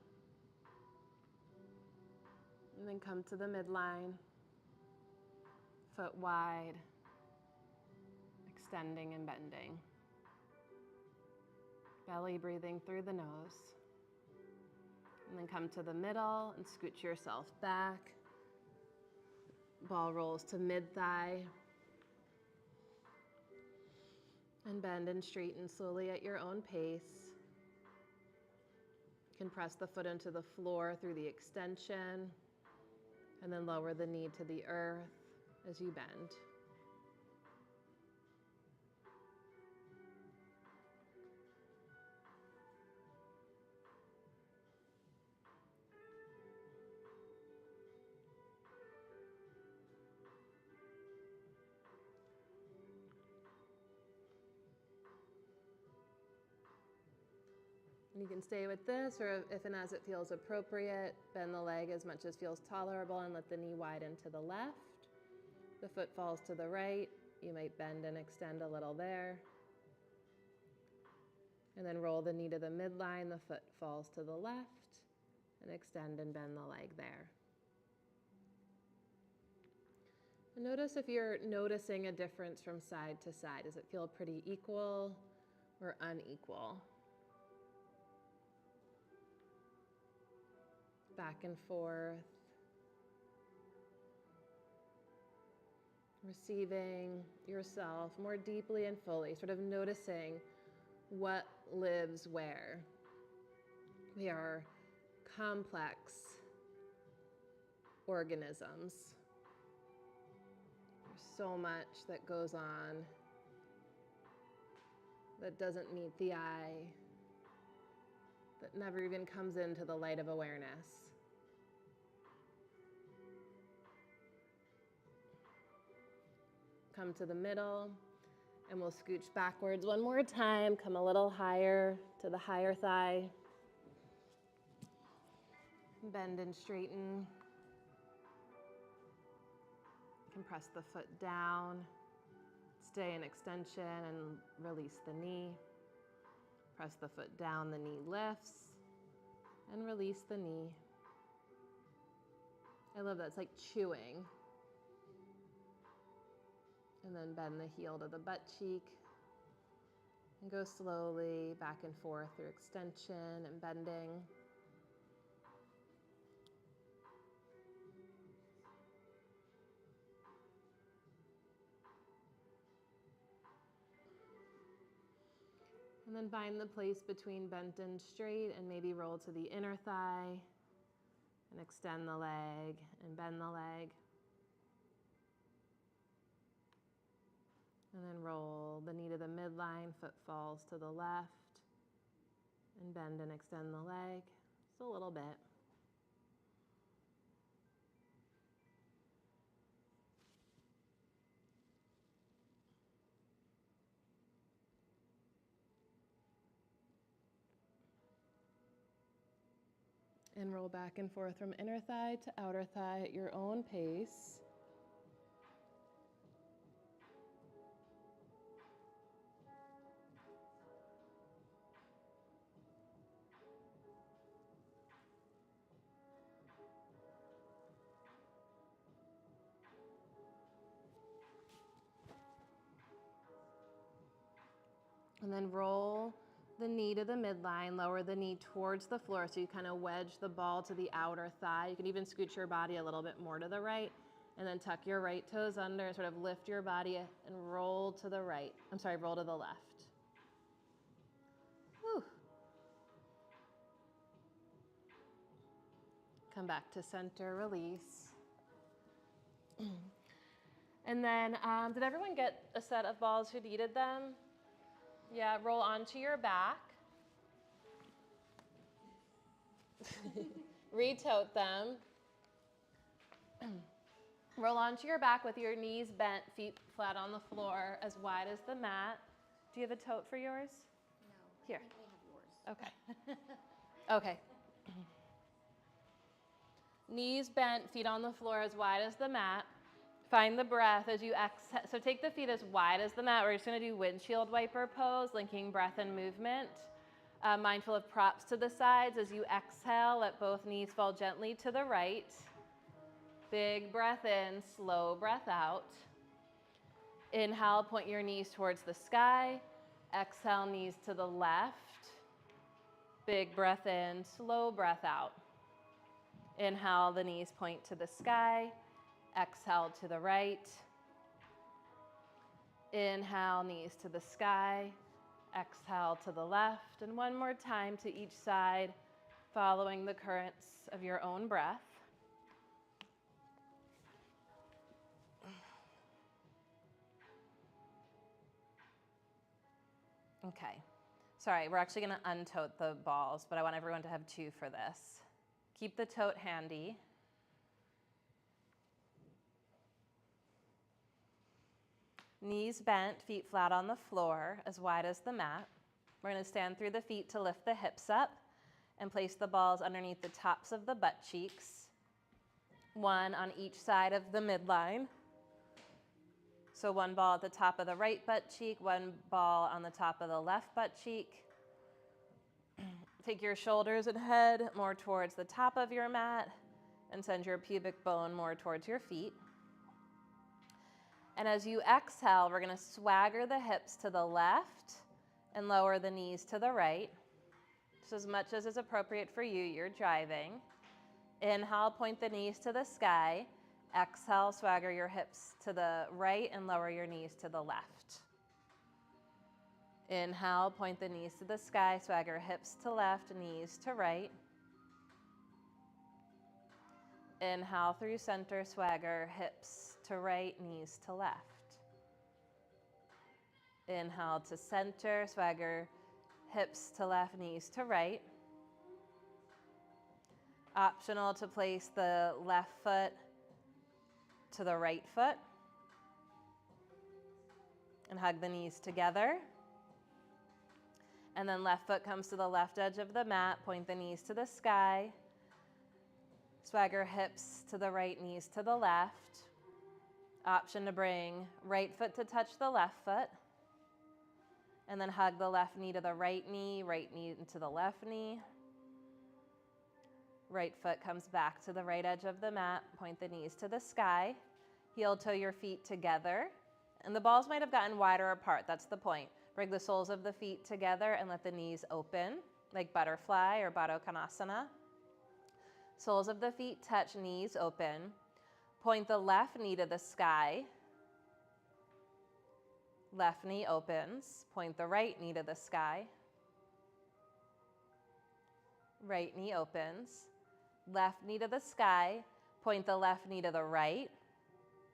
S1: And then come to the midline, foot wide, extending and bending. Belly breathing through the nose. And then come to the middle and scooch yourself back. Ball rolls to mid-thigh. And bend and straighten slowly at your own pace. You can press the foot into the floor through the extension, and then lower the knee to the earth as you bend. And you can stay with this, or if and as it feels appropriate, bend the leg as much as feels tolerable and let the knee widen to the left. The foot falls to the right. You might bend and extend a little there. And then roll the knee to the midline. The foot falls to the left, and extend and bend the leg there. And notice if you're noticing a difference from side to side. Does it feel pretty equal or unequal? Back and forth. Receiving yourself more deeply and fully, sort of noticing what lives where. We are complex organisms. There's so much that goes on that doesn't meet the eye, that never even comes into the light of awareness. Come to the middle, and we'll scooch backwards one more time. Come a little higher to the higher thigh. Bend and straighten. Compress the foot down. Stay in extension and release the knee. Press the foot down, the knee lifts, and release the knee. I love that, it's like chewing. And then bend the heel to the butt cheek. And go slowly back and forth through extension and bending. And then find the place between bent and straight and maybe roll to the inner thigh and extend the leg and bend the leg. And then roll the knee to the midline, foot falls to the left, and bend and extend the leg just a little bit. And roll back and forth from inner thigh to outer thigh at your own pace. And then roll the knee to the midline, lower the knee towards the floor so you kind of wedge the ball to the outer thigh. You can even scooch your body a little bit more to the right, and then tuck your right toes under, sort of lift your body and roll to the right. Roll to the left. Whew. Come back to center, release. And then, did everyone get a set of balls who needed them? Yeah, roll onto your back. Retote them. Roll onto your back with your knees bent, feet flat on the floor, as wide as the mat. Do you have a tote for yours?
S2: No.
S1: Here.
S2: I think we have yours.
S1: Okay. Okay. Knees bent, feet on the floor as wide as the mat. Find the breath as you exhale. So take the feet as wide as the mat. We're just going to do windshield wiper pose, linking breath and movement. Mindful of props to the sides. As you exhale, let both knees fall gently to the right. Big breath in, slow breath out. Inhale, point your knees towards the sky. Exhale, knees to the left. Big breath in, slow breath out. Inhale, the knees point to the sky. Exhale to the right. Inhale, knees to the sky. Exhale to the left. And one more time to each side, following the currents of your own breath. Okay. Sorry, we're actually going to untote the balls, but I want everyone to have two for this. Keep the tote handy. Knees bent, feet flat on the floor, as wide as the mat. We're going to stand through the feet to lift the hips up and place the balls underneath the tops of the butt cheeks, one on each side of the midline. So one ball at the top of the right butt cheek, one ball on the top of the left butt cheek. Take your shoulders and head more towards the top of your mat and send your pubic bone more towards your feet. And as you exhale, we're going to swagger the hips to the left and lower the knees to the right. So as much as is appropriate for you, you're driving. Inhale, point the knees to the sky. Exhale, swagger your hips to the right and lower your knees to the left. Inhale, point the knees to the sky, swagger hips to left, knees to right. Inhale through center, swagger hips to right, knees to left. Inhale to center, swagger hips to left, knees to right. Optional to place the left foot to the right foot and hug the knees together. And then left foot comes to the left edge of the mat, point the knees to the sky. Swagger hips to the right, knees to the left. Option to bring right foot to touch the left foot. And then hug the left knee to the right knee into the left knee. Right foot comes back to the right edge of the mat, point the knees to the sky. Heel toe your feet together. And the balls might have gotten wider apart, that's the point. Bring the soles of the feet together and let the knees open, like butterfly or Baddha Konasana. Soles of the feet touch, knees open. Point the left knee to the sky. Left knee opens. Point the right knee to the sky. Right knee opens. Left knee to the sky. Point the left knee to the right.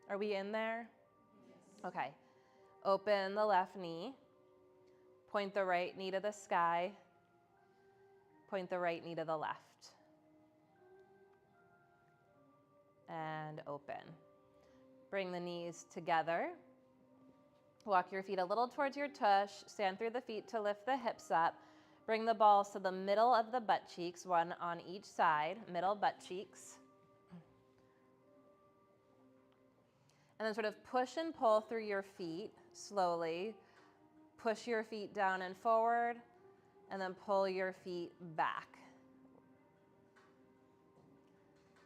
S1: Are we in there? Yes. Okay. Open the left knee. Point the right knee to the sky. Point the right knee to the left. And open. Bring the knees together. Walk your feet a little towards your tush. Stand through the feet to lift the hips up. Bring the balls to the middle of the butt cheeks, one on each side, middle butt cheeks. And then sort of push and pull through your feet slowly. Push your feet down and forward, and then pull your feet back.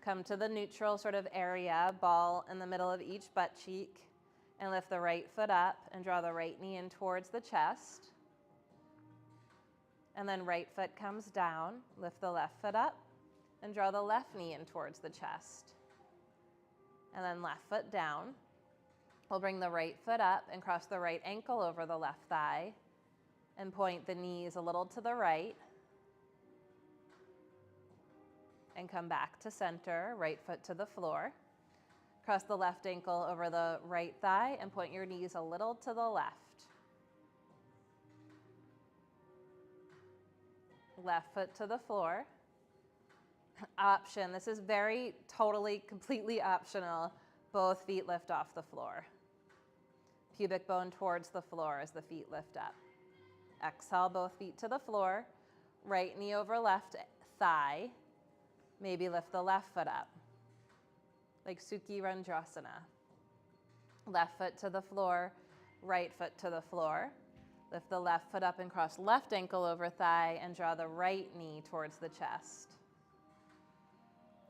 S1: Come to the neutral sort of area, ball in the middle of each butt cheek, and lift the right foot up and draw the right knee in towards the chest. And then right foot comes down, lift the left foot up, and draw the left knee in towards the chest. And then left foot down. We'll bring the right foot up and cross the right ankle over the left thigh and point the knees a little to the right. And come back to center, right foot to the floor. Cross the left ankle over the right thigh and point your knees a little to the left. Left foot to the floor. Option, this is very, totally, completely optional. Both feet lift off the floor. Pubic bone towards the floor as the feet lift up. Exhale, both feet to the floor. Right knee over left thigh. Maybe lift the left foot up, like Sukhi Randrasana. Left foot to the floor, right foot to the floor. Lift the left foot up and cross left ankle over thigh and draw the right knee towards the chest.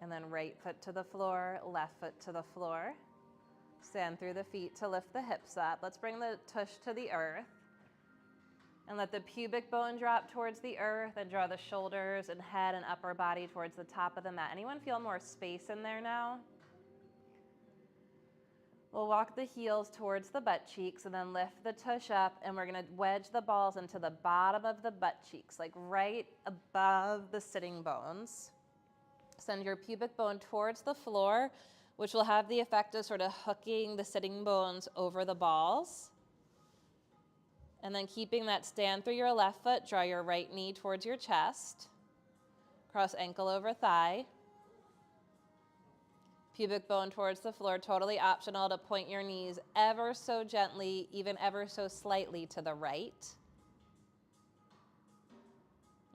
S1: And then right foot to the floor, left foot to the floor. Stand through the feet to lift the hips up. Let's bring the tush to the earth. And let the pubic bone drop towards the earth and draw the shoulders and head and upper body towards the top of the mat. Anyone feel more space in there now? We'll walk the heels towards the butt cheeks and then lift the tush up, and we're gonna wedge the balls into the bottom of the butt cheeks, like right above the sitting bones. Send your pubic bone towards the floor, which will have the effect of sort of hooking the sitting bones over the balls. And then keeping that stand through your left foot, draw your right knee towards your chest. Cross ankle over thigh. Pubic bone towards the floor, totally optional to point your knees ever so gently, even ever so slightly to the right.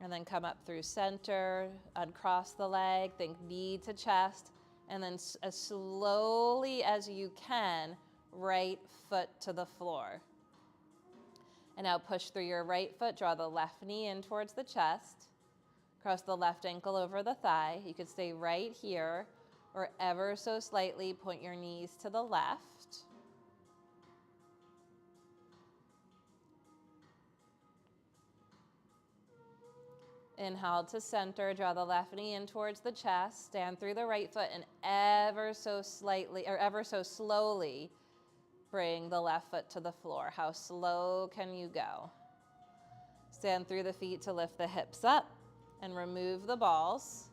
S1: And then come up through center, uncross the leg, think knee to chest, and then as slowly as you can, right foot to the floor. And now push through your right foot, draw the left knee in towards the chest, cross the left ankle over the thigh. You could stay right here, or ever so slightly point your knees to the left. Inhale to center, draw the left knee in towards the chest, stand through the right foot, and ever so slightly, or ever so slowly, bring the left foot to the floor. How slow can you go? Stand through the feet to lift the hips up and remove the balls.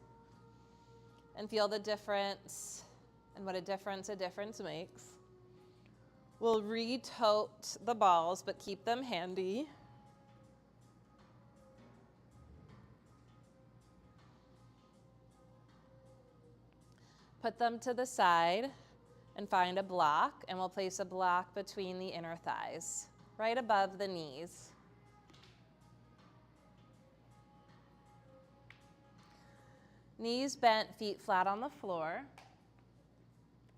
S1: And feel the difference and what a difference makes. We'll re-tote the balls, but keep them handy. Put them to the side and find a block, and we'll place a block between the inner thighs, right above the knees. Knees bent, feet flat on the floor.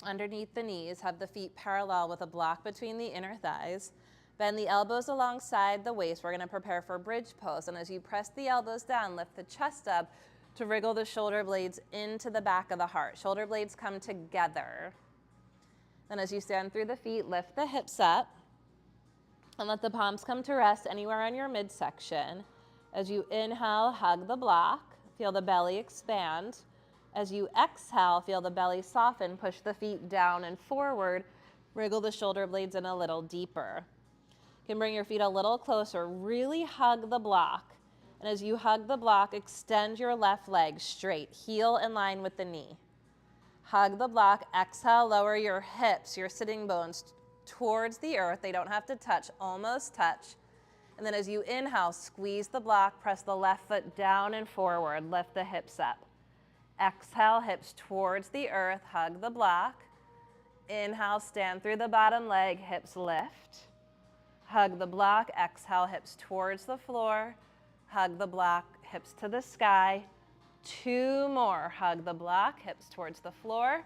S1: Underneath the knees, have the feet parallel with a block between the inner thighs. Bend the elbows alongside the waist. We're going to prepare for bridge pose. And as you press the elbows down, lift the chest up to wriggle the shoulder blades into the back of the heart. Shoulder blades come together. Then as you stand through the feet, lift the hips up and let the palms come to rest anywhere on your midsection. As you inhale, hug the block. Feel the belly expand. As you exhale, feel the belly soften, push the feet down and forward, wriggle the shoulder blades in a little deeper. You can bring your feet a little closer, really hug the block. And as you hug the block, extend your left leg straight, heel in line with the knee. Hug the block, exhale, lower your hips, your sitting bones towards the earth. They don't have to touch, almost touch. And then as you inhale, squeeze the block, press the left foot down and forward, lift the hips up. Exhale, hips towards the earth, hug the block. Inhale, stand through the bottom leg, hips lift. Hug the block, exhale, hips towards the floor. Hug the block, hips to the sky. Two more, hug the block, hips towards the floor.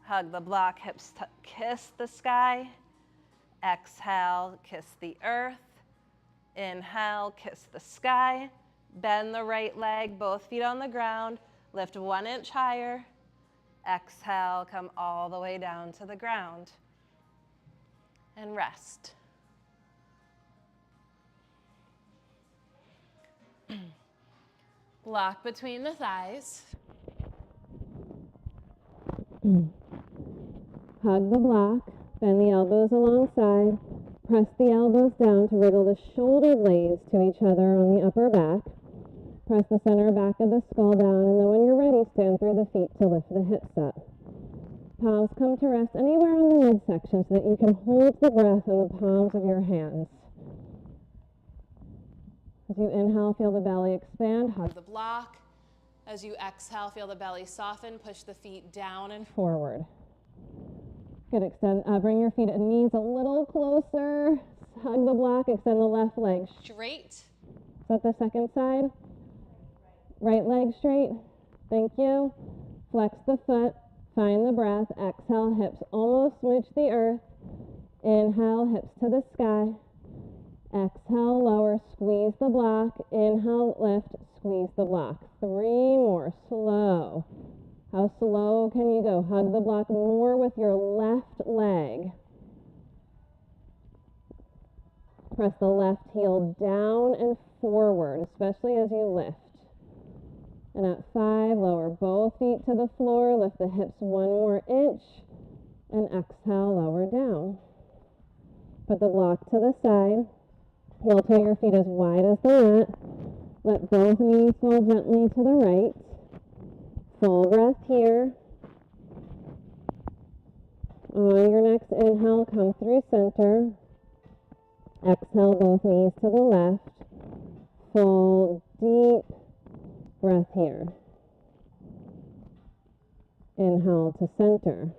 S1: Hug the block, hips kiss the sky. Exhale, kiss the earth. Inhale, kiss the sky. Bend the right leg, both feet on the ground. Lift 1 inch higher. Exhale, come all the way down to the ground. And rest. Block between the thighs. Hug the block. Bend the elbows alongside. Press the elbows down to wriggle the shoulder blades to each other on the upper back. Press the center back of the skull down, and then when you're ready, stand through the feet to lift the hips up. Palms come to rest anywhere on the midsection so that you can hold the breath in the palms of your hands. As you inhale, feel the belly expand, hug the block. As you exhale, feel the belly soften, push the feet down and forward. Good, bring your feet and knees a little closer. Hug the block, extend the left leg straight. Is that the second side? Right leg straight. Thank you. Flex the foot, find the breath. Exhale, hips almost smooch the earth.
S3: Inhale, hips to the sky. Exhale, lower, squeeze the block. Inhale, lift, squeeze the block. 3 more, slow. How slow can you go? Hug the block more with your left leg. Press the left heel down and forward, especially as you lift. And at 5, lower both feet to the floor. Lift the hips 1 more inch. And exhale, lower down. Put the block to the side. Heel toe your feet as wide as the mat. Let both knees fall gently to the right. Full breath here. On your next inhale, come through center. Exhale, both knees to the left. Full, deep breath here. Inhale to center.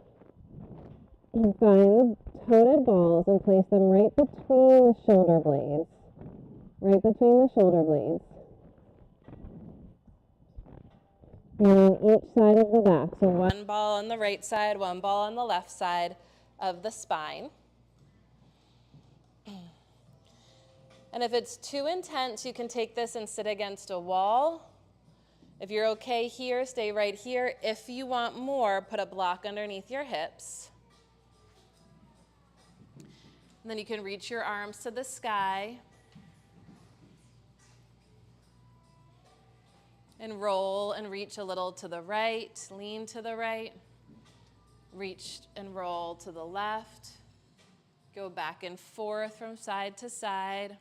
S3: And find the toted balls and place them right between the shoulder blades. Right between the shoulder blades. And on each side of the back. So
S1: One ball on the right side, one ball on the left side of the spine. And if it's too intense, you can take this and sit against a wall. If you're okay here, stay right here. If you want more, put a block underneath your hips. And then you can reach your arms to the sky. And roll and reach a little to the right, lean to the right. Reach and roll to the left. Go back and forth from side to side.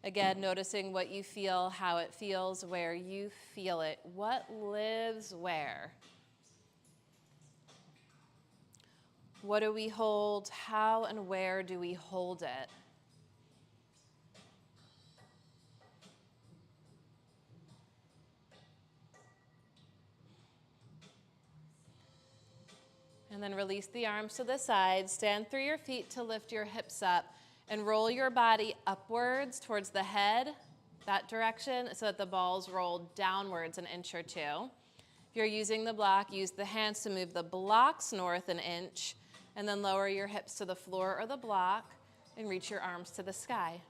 S1: Again, noticing what you feel, how it feels, where you feel it. What lives where? What do we hold? How and where do we hold it? And then release the arms to the side. Stand through your feet to lift your hips up and roll your body upwards towards the head, that direction, so that the balls roll downwards an inch or two. If you're using the block, use the hands to move the blocks north an inch, and then lower your hips to the floor or the block and reach your arms to the sky.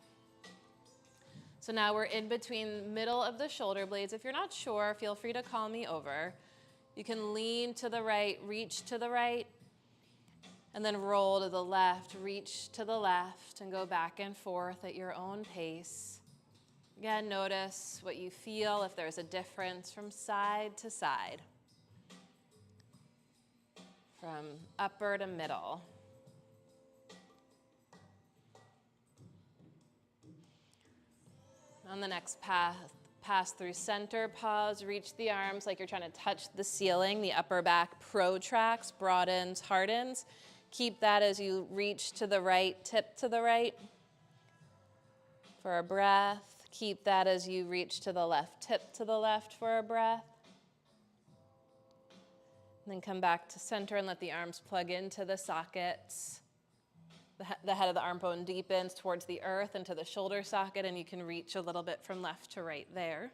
S1: So now we're in between middle of the shoulder blades. If you're not sure, feel free to call me over. You can lean to the right, reach to the right, and then roll to the left, reach to the left, and go back and forth at your own pace. Again, notice what you feel, if there's a difference from side to side, from upper to middle. On the next pass through center, pause, reach the arms like you're trying to touch the ceiling. The upper back protracts, broadens, hardens. Keep that as you reach to the right, tip to the right. For a breath, keep that as you reach to the left, tip to the left for a breath. And then come back to center and let the arms plug into the sockets. The head of the arm bone deepens towards the earth into the shoulder socket, and you can reach a little bit from left to right there.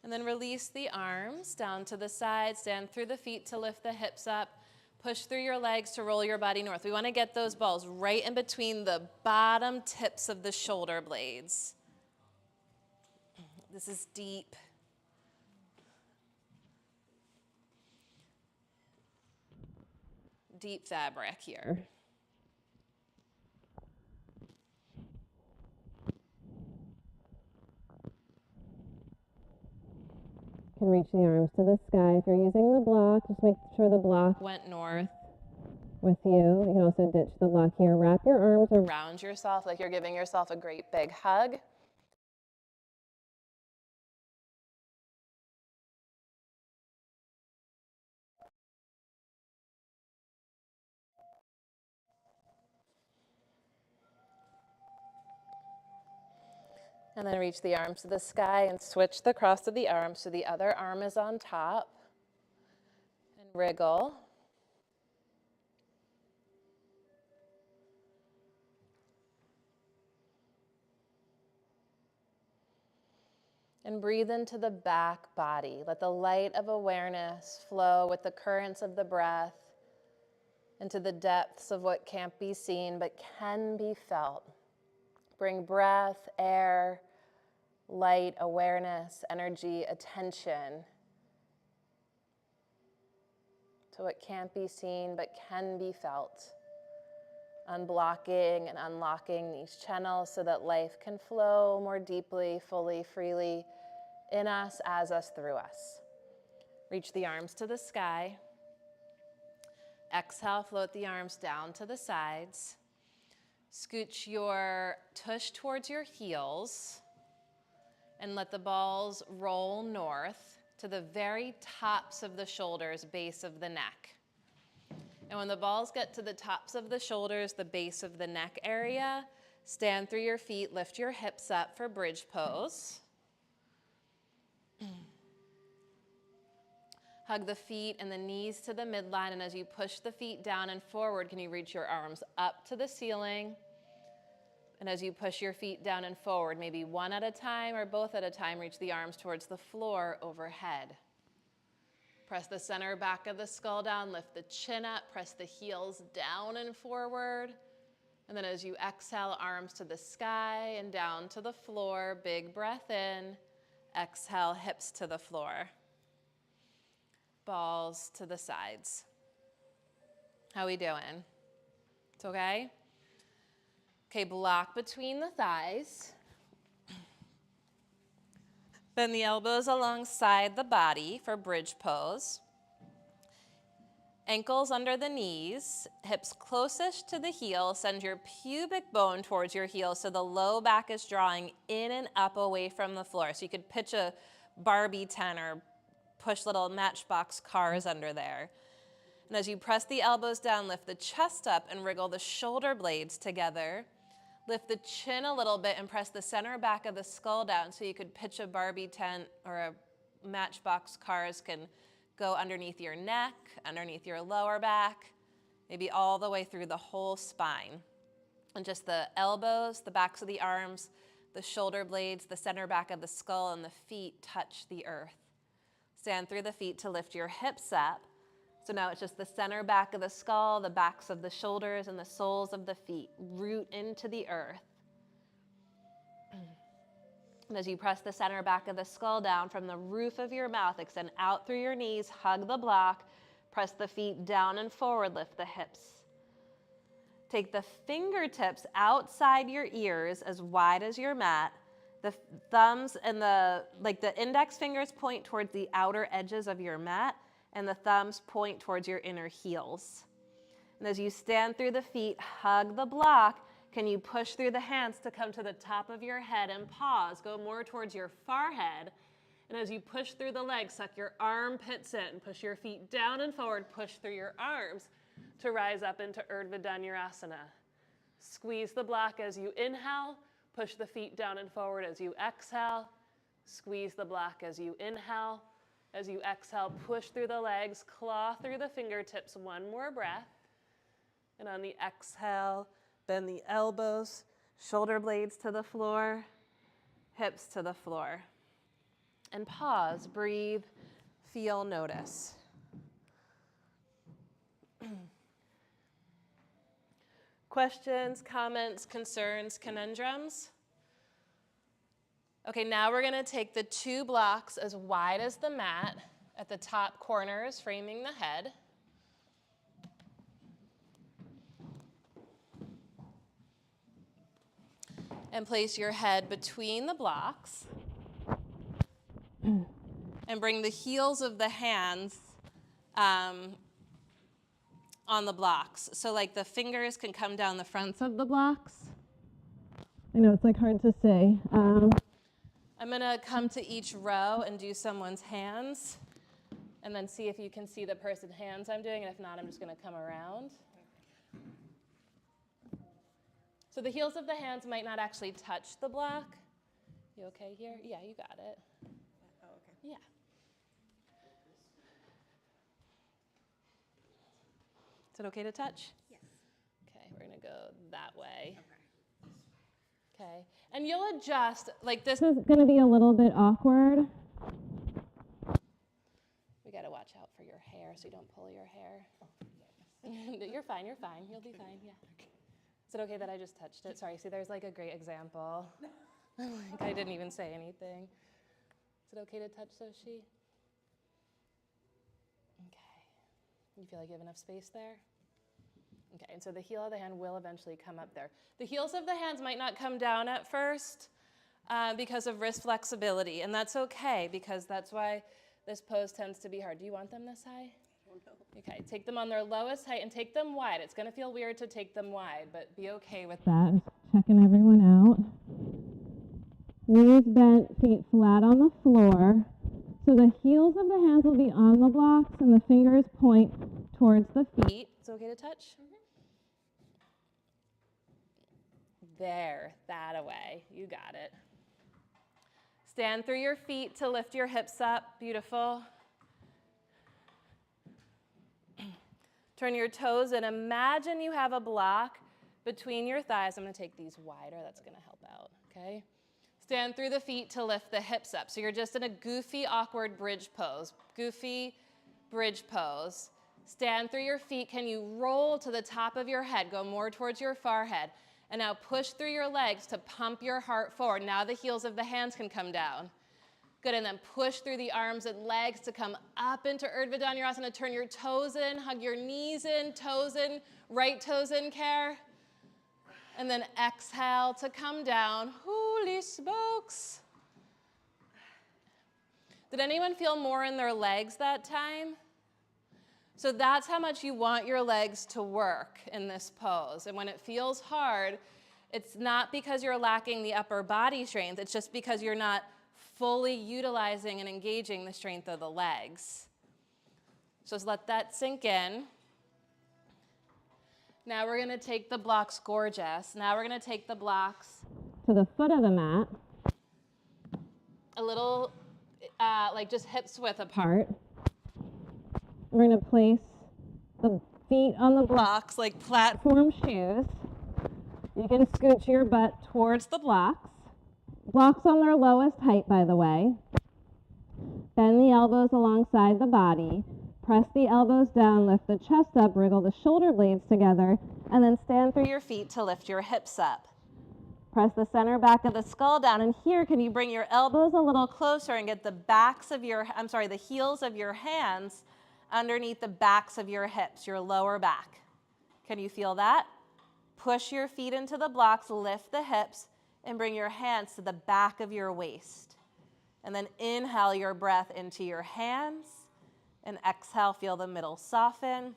S1: And then release the arms down to the side, stand through the feet to lift the hips up, push through your legs to roll your body north. We want to get those balls right in between the bottom tips of the shoulder blades. This is deep. Deep fabric here.
S3: You can reach the arms to the sky. If you're using the block, just make sure the block went north with you. You can also ditch the block here. Wrap your arms
S1: Around yourself like you're giving yourself a great big hug. And then reach the arms to the sky and switch the cross of the arms so the other arm is on top. And wriggle. And breathe into the back body. Let the light of awareness flow with the currents of the breath into the depths of what can't be seen but can be felt. Bring breath, air, light, awareness, energy, attention to what can't be seen but can be felt. Unblocking and unlocking these channels so that life can flow more deeply, fully, freely in us, as us, through us. Reach the arms to the sky. Exhale, float the arms down to the sides. Scooch your tush towards your heels and let the balls roll north to the very tops of the shoulders, base of the neck. And when the balls get to the tops of the shoulders, the base of the neck area, stand through your feet, lift your hips up for bridge pose. Hug the feet and the knees to the midline, and as you push the feet down and forward, can you reach your arms up to the ceiling? And as you push your feet down and forward, maybe one at a time or both at a time, reach the arms towards the floor overhead. Press the center back of the skull down, lift the chin up, press the heels down and forward. And then as you exhale, arms to the sky and down to the floor, big breath in, exhale, hips to the floor. Balls to the sides. How we doing? It's okay? Okay, block between the thighs. Bend the elbows alongside the body for bridge pose. Ankles under the knees, hips closest to the heel. Send your pubic bone towards your heel so the low back is drawing in and up away from the floor. So you could pitch a Barbie tent or push little Matchbox cars under there. And as you press the elbows down, lift the chest up and wriggle the shoulder blades together. Lift the chin a little bit and press the center back of the skull down so you could pitch a Barbie tent or a Matchbox cars can go underneath your neck, underneath your lower back, maybe all the way through the whole spine. And just the elbows, the backs of the arms, the shoulder blades, the center back of the skull, and the feet touch the earth. Stand through the feet to lift your hips up. So now it's just the center back of the skull, the backs of the shoulders, and the soles of the feet. Root into the earth. And as you press the center back of the skull down from the roof of your mouth, extend out through your knees, hug the block, press the feet down and forward, lift the hips. Take the fingertips outside your ears as wide as your mat. The thumbs and the index fingers point towards the outer edges of your mat, and the thumbs point towards your inner heels. And as you stand through the feet, hug the block. Can you push through the hands to come to the top of your head and pause? Go more towards your forehead. And as you push through the legs, suck your armpits in. Push your feet down and forward. Push through your arms to rise up into Urdhva Dhanurasana. Squeeze the block as you inhale. Push the feet down and forward as you exhale. Squeeze the block as you inhale. As you exhale, push through the legs. Claw through the fingertips. One more breath. And on the exhale, bend the elbows, shoulder blades to the floor, hips to the floor. And pause, breathe, feel, notice. Questions, comments, concerns, conundrums? Okay, now we're gonna take the two blocks as wide as the mat at the top corners, framing the head. And place your head between the blocks. And bring the heels of the hands on the blocks. So like the fingers can come down the fronts of the blocks. I know it's like hard to say. I'm gonna come to each row and do someone's hands and then see if you can see the person's hands I'm doing, and if not, I'm just gonna come around. So the heels of the hands might not actually touch the block. You okay here? Yeah, you got it.
S2: Oh, okay.
S1: Yeah. Is it okay to touch?
S2: Yes.
S1: Okay, we're gonna go that way.
S2: Okay.
S1: Okay, and you'll adjust, like this.
S3: This is going to be a little bit awkward.
S1: We gotta watch out for your hair so you don't pull your hair. You're fine, you'll be fine, yeah. Is it okay that I just touched it? Sorry, see there's like a great example. Like I didn't even say anything. Is it okay to touch Soshi? Okay, you feel like you have enough space there? Okay, and so the heel of the hand will eventually come up there. The heels of the hands might not come down at first because of wrist flexibility, and that's okay because that's why this pose tends to be hard. Do you want them this high? I don't know. Okay, take them on their lowest height and take them wide. It's gonna feel weird to take them wide, but be okay with that.
S3: Just checking everyone out. Knees bent, feet flat on the floor. So the heels of the hands will be on the blocks and the fingers point towards the feet.
S1: It's okay to touch? There, that away. You got it. Stand through your feet to lift your hips up. Beautiful. Turn your toes and imagine you have a block between your thighs. I'm going to take these wider. That's going to help out, okay? Stand through the feet to lift the hips up. So you're just in a goofy, awkward bridge pose. Goofy bridge pose. Stand through your feet. Can you roll to the top of your head? Go more towards your forehead. And now push through your legs to pump your heart forward. Now the heels of the hands can come down. Good, and then push through the arms and legs to come up into Urdhva Dhanurasana. Turn your toes in, hug your knees in, toes in, right toes in, care. And then exhale to come down. Holy smokes. Did anyone feel more in their legs that time? So that's how much you want your legs to work in this pose. And when it feels hard, it's not because you're lacking the upper body strength, it's just because you're not fully utilizing and engaging the strength of the legs. So just let that sink in. Now we're gonna take the blocks, gorgeous. Now we're gonna take the blocks
S3: to the foot of the mat.
S1: A little, like just hips width apart.
S3: We're going to place the feet on the blocks like platform shoes. You can scooch your butt towards the blocks. Blocks on their lowest height, by the way. Bend the elbows alongside the body. Press the elbows down, lift the chest up, wriggle the shoulder blades together, and then stand through your feet to lift your hips up. Press the center back of the skull down, and here can you bring your elbows a little closer and get the heels of your hands underneath the backs of your hips, your lower back. Can you feel that? Push your feet into the blocks, lift the hips, and bring your hands to the back of your waist. And then inhale your breath into your hands, and exhale, feel the middle soften.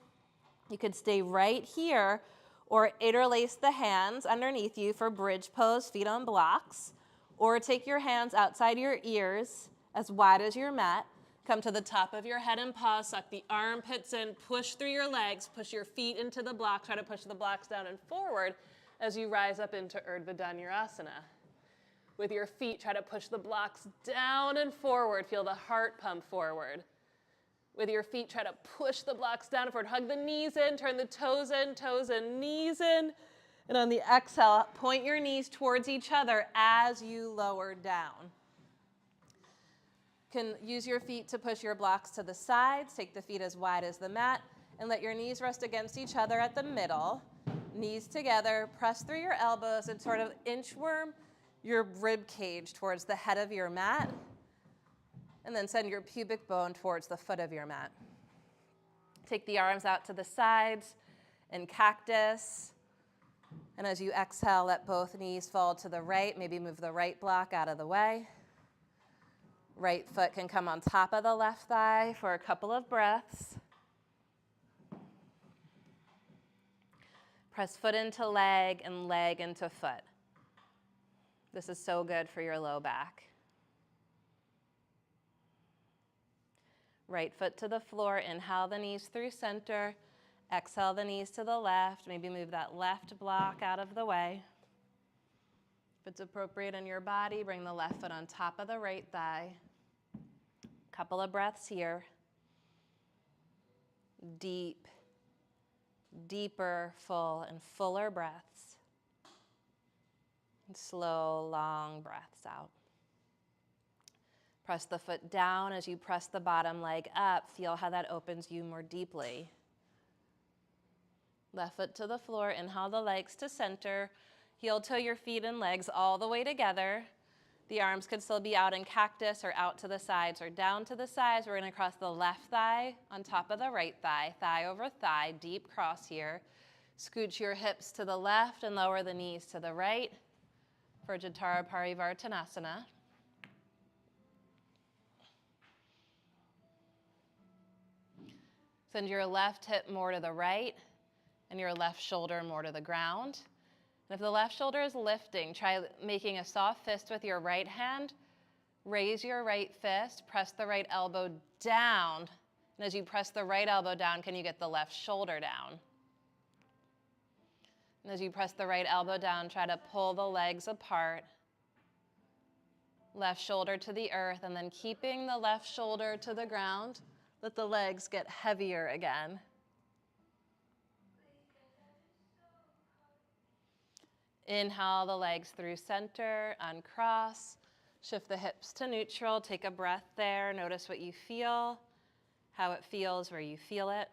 S3: You could stay right here or interlace the hands underneath you for bridge pose, feet on blocks, or take your hands outside your ears as wide as your mat. Come to the top of your head and pause, suck the armpits in, push through your legs, push your feet into the blocks, try to push the blocks down and forward as you rise up into Urdhva Dhanurasana. With your feet, try to push the blocks down and forward, feel the heart pump forward. With your feet, try to push the blocks down and forward, hug the knees in, turn the toes in, knees in, and on the exhale, point your knees towards each other as you lower down. Can use your feet to push your blocks to the sides, take the feet as wide as the mat, and let your knees rest against each other at the middle. Knees together, press through your elbows and sort of inchworm your rib cage towards the head of your mat, and then send your pubic bone towards the foot of your mat. Take the arms out to the sides in cactus, and as you exhale, let both knees fall to the right, maybe move the right block out of the way. Right foot can come on top of the left thigh for a couple of breaths. Press foot into leg and leg into foot. This is so good for your low back. Right foot to the floor, inhale the knees through center, exhale the knees to the left, maybe move that left block out of the way. If it's appropriate in your body, bring the left foot on top of the right thigh. Couple of breaths here. Deep, deeper, full, and fuller breaths.
S1: And slow, long breaths out. Press the foot down as you press the bottom leg up. Feel how that opens you more deeply. Left foot to the floor. Inhale the legs to center. Heel toe your feet and legs all the way together. The arms could still be out in cactus or out to the sides or down to the sides. We're going to cross the left thigh on top of the right thigh, thigh over thigh, deep cross here. Scooch your hips to the left and lower the knees to the right for Jatara Parivartanasana. Send your left hip more to the right and your left shoulder more to the ground. And if the left shoulder is lifting, try making a soft fist with your right hand. Raise your right fist, press the right elbow down. And as you press the right elbow down, can you get the left shoulder down? And as you press the right elbow down, try to pull the legs apart. Left shoulder to the earth, and then keeping the left shoulder to the ground. Let the legs get heavier again. Inhale the legs through center, uncross. Shift the hips to neutral. Take a breath there. Notice what you feel, how it feels where you feel it.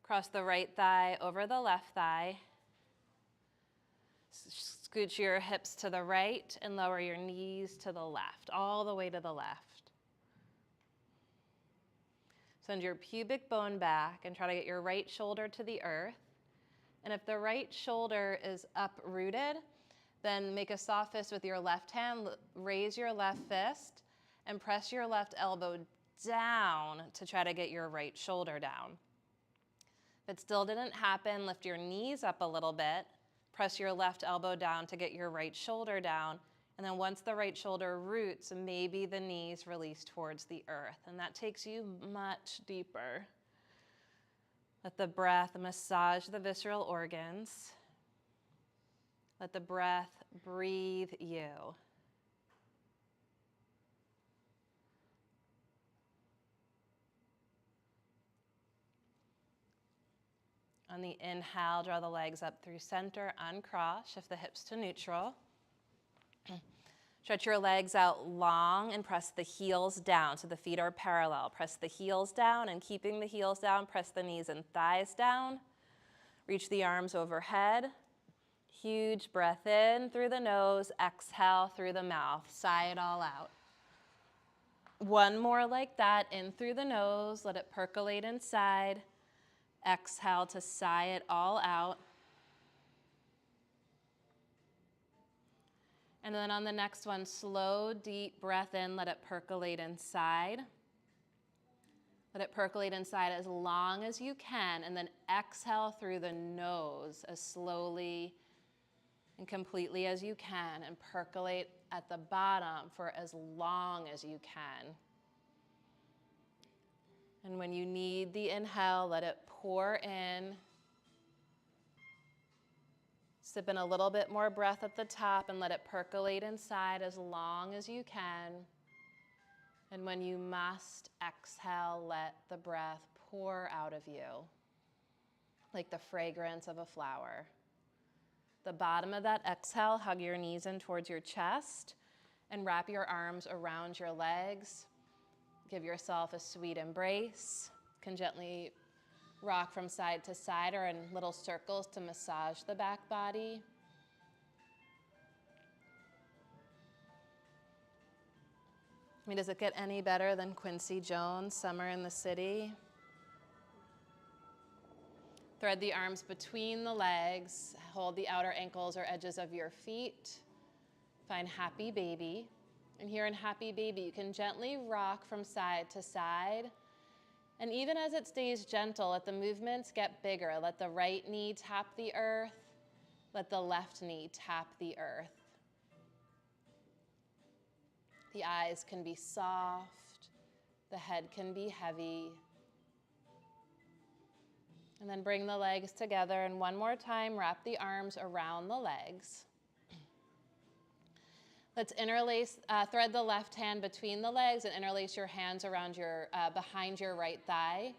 S1: Cross the right thigh over the left thigh. Scooch your hips to the right and lower your knees to the left, all the way to the left. Send your pubic bone back and try to get your right shoulder to the earth. And if the right shoulder is uprooted, then make a soft fist with your left hand, raise your left fist, and press your left elbow down to try to get your right shoulder down. If it still didn't happen, lift your knees up a little bit, press your left elbow down to get your right shoulder down, and then once the right shoulder roots, maybe the knees release towards the earth, and that takes you much deeper. Let the breath massage the visceral organs. Let the breath breathe you. On the inhale, draw the legs up through center, uncross, shift the hips to neutral. Stretch your legs out long and press the heels down so the feet are parallel. Press the heels down, and keeping the heels down, press the knees and thighs down. Reach the arms overhead. Huge breath in through the nose, exhale through the mouth. Sigh it all out. One more like that, in through the nose, let it percolate inside. Exhale to sigh it all out. And then on the next one, slow, deep breath in, let it percolate inside. Let it percolate inside as long as you can, and then exhale through the nose as slowly and completely as you can, and percolate at the bottom for as long as you can. And when you need the inhale, let it pour in. Sip in a little bit more breath at the top and let it percolate inside as long as you can. And when you must exhale, let the breath pour out of you like the fragrance of a flower. The bottom of that exhale, hug your knees in towards your chest and wrap your arms around your legs. Give yourself a sweet embrace. You can gently rock from side to side or in little circles to massage the back body. I mean, does it get any better than Quincy Jones, Summer in the City? Thread the arms between the legs. Hold the outer ankles or edges of your feet. Find Happy Baby. And here in Happy Baby, you can gently rock from side to side. And even as it stays gentle, let the movements get bigger. Let the right knee tap the earth. Let the left knee tap the earth. The eyes can be soft. The head can be heavy. And then bring the legs together. And one more time, wrap the arms around the legs. Let's interlace, thread the left hand between the legs and interlace your hands around your, behind your right thigh.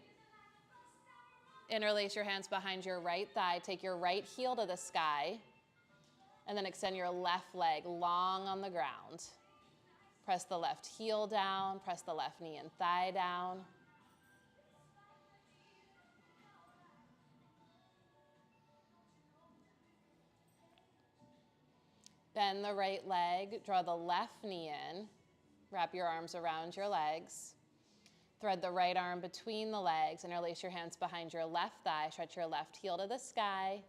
S1: Interlace your hands behind your right thigh. Take your right heel to the sky. And then extend your left leg long on the ground. Press the left heel down. Press the left knee and thigh down. Bend the right leg. Draw the left knee in. Wrap your arms around your legs. Thread the right arm between the legs. Interlace your hands behind your left thigh. Stretch your left heel to the sky.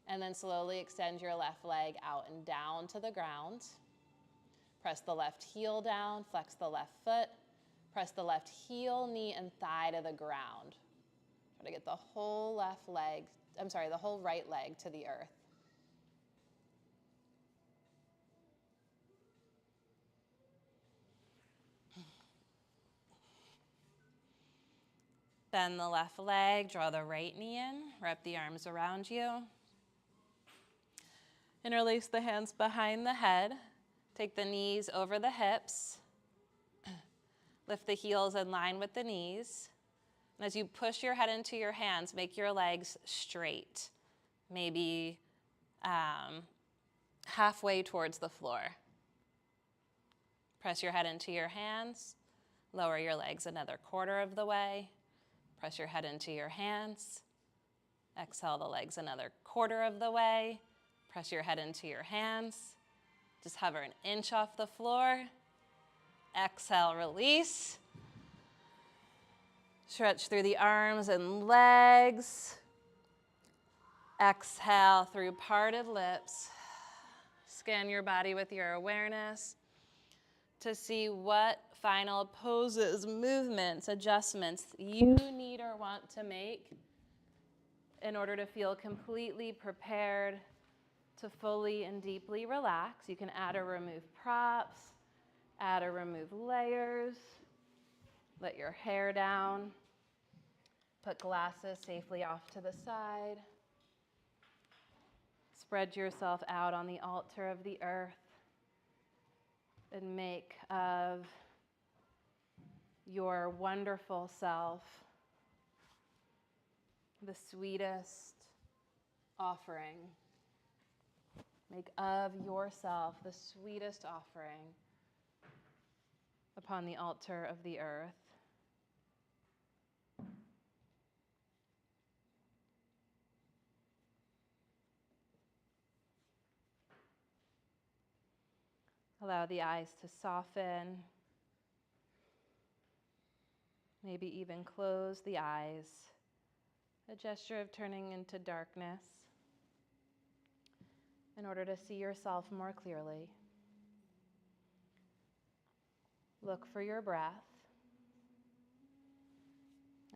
S1: And then slowly extend your left leg out and down to the ground. Press the left heel down. Flex the left foot. Press the left heel, knee, and thigh to the ground. Try to get the whole the whole right leg to the earth. Bend the left leg, draw the right knee in, wrap the arms around you. Interlace the hands behind the head. Take the knees over the hips. Lift the heels in line with the knees. And as you push your head into your hands, make your legs straight, maybe halfway towards the floor. Press your head into your hands. Lower your legs another quarter of the way. Press your head into your hands. Exhale the legs another quarter of the way. Press your head into your hands. Just hover an inch off the floor. Exhale, release. Stretch through the arms and legs. Exhale through parted lips. Scan your body with your awareness to see what final poses, movements, adjustments you need or want to make in order to feel completely prepared to fully and deeply relax. You can add or remove props, add or remove layers, let your hair down, put glasses safely off to the side, spread yourself out on the altar of the earth, and make of your wonderful self the sweetest offering. Make of yourself the sweetest offering upon the altar of the earth. Allow the eyes to soften. Maybe even close the eyes. A gesture of turning into darkness in order to see yourself more clearly. Look for your breath.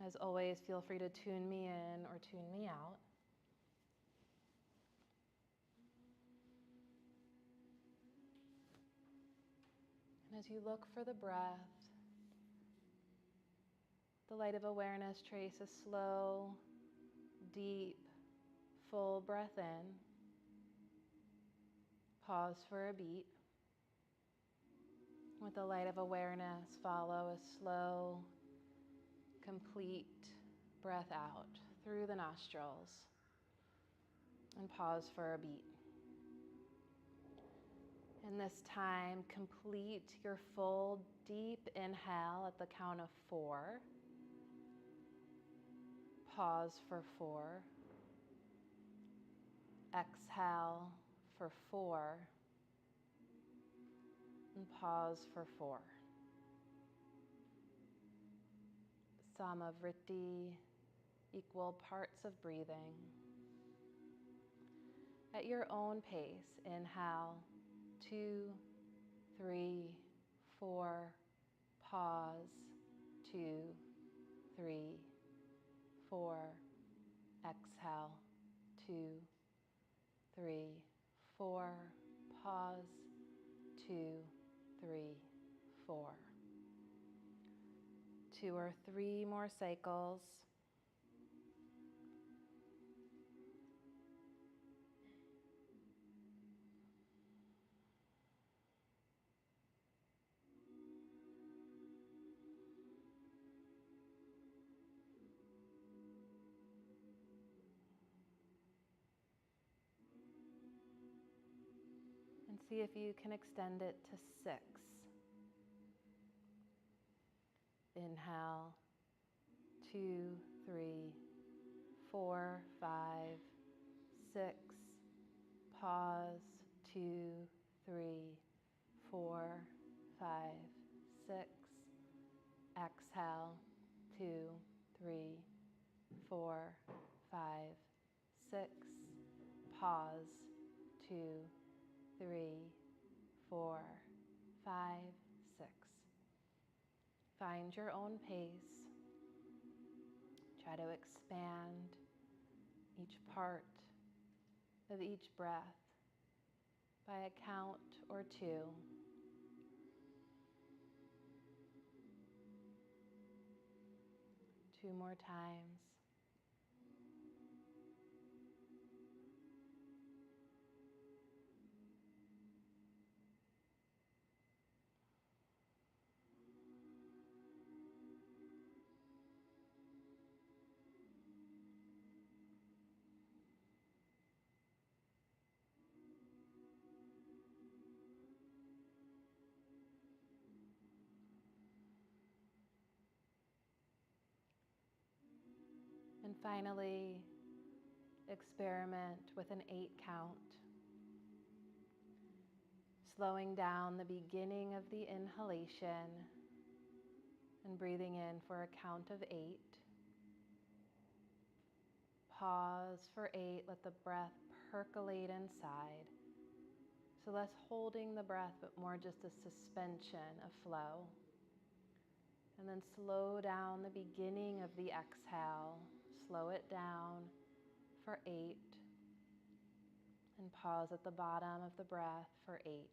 S1: As always, feel free to tune me in or tune me out. And as you look for the breath, the light of awareness, trace a slow, deep, full breath in. Pause for a beat. With the light of awareness, follow a slow, complete breath out through the nostrils. And pause for a beat. And this time, complete your full, deep inhale at the count of 4. Pause for 4. Exhale for 4. And pause for 4. Samavriti, equal parts of breathing. At your own pace, inhale, 2, 3, 4, pause, 2, 3, 4, exhale, 2, 3, 4, pause, 2, 3, 4. 2 or 3 more cycles. See if you can extend it to 6. Inhale, 2, 3, 4, 5, 6. Pause, 2, 3, 4, 5, 6. Exhale, 2, 3, 4, 5, 6. Pause, 2, 3, 4, 5, 6. Find your own pace. Try to expand each part of each breath by a count or 2. Two more times. And finally, experiment with an 8 count. Slowing down the beginning of the inhalation and breathing in for a count of 8. Pause for 8, let the breath percolate inside. So less holding the breath, but more just a suspension of flow. And then slow down the beginning of the exhale. Slow it down for 8. And pause at the bottom of the breath for 8.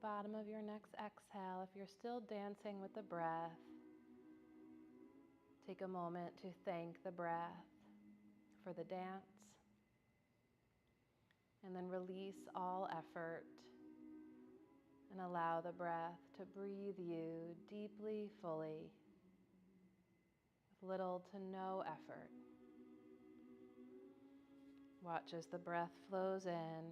S1: Bottom of your next exhale, if you're still dancing with the breath, take a moment to thank the breath for the dance, and then release all effort and allow the breath to breathe you deeply, fully, with little to no effort. Watch as the breath flows in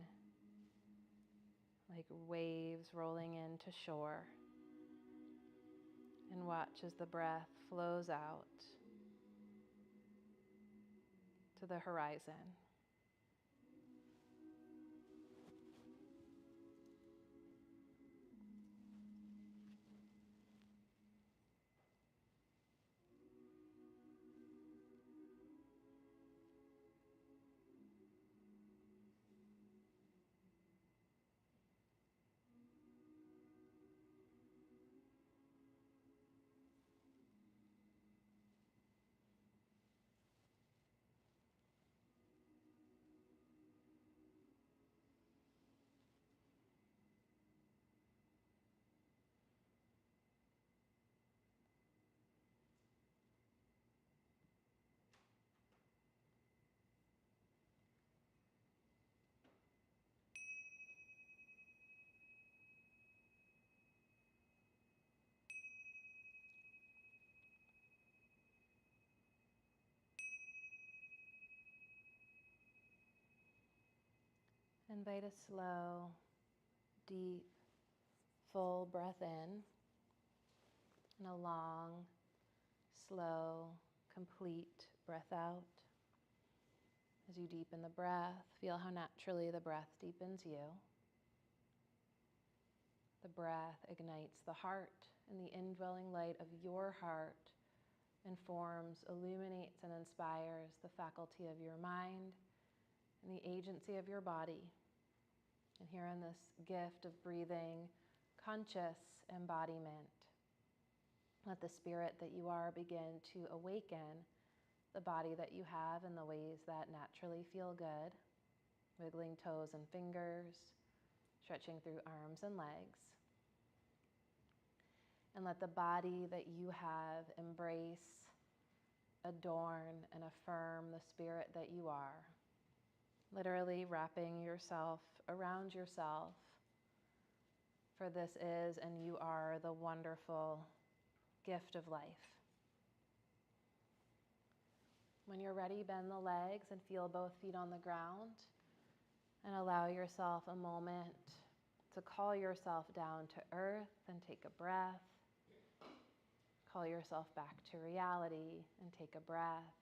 S1: like waves rolling into shore, and watch as the breath flows out to the horizon. Invite a slow, deep, full breath in, and a long, slow, complete breath out. As you deepen the breath, feel how naturally the breath deepens you. The breath ignites the heart, and the indwelling light of your heart informs, illuminates, and inspires the faculty of your mind and the agency of your body. And here in this gift of breathing, conscious embodiment, let the spirit that you are begin to awaken the body that you have in the ways that naturally feel good, wiggling toes and fingers, stretching through arms and legs. And let the body that you have embrace, adorn, and affirm the spirit that you are. Literally wrapping yourself around yourself, for this is and you are the wonderful gift of life. When you're ready, bend the legs and feel both feet on the ground, and allow yourself a moment to call yourself down to earth and take a breath. Call yourself back to reality and take a breath.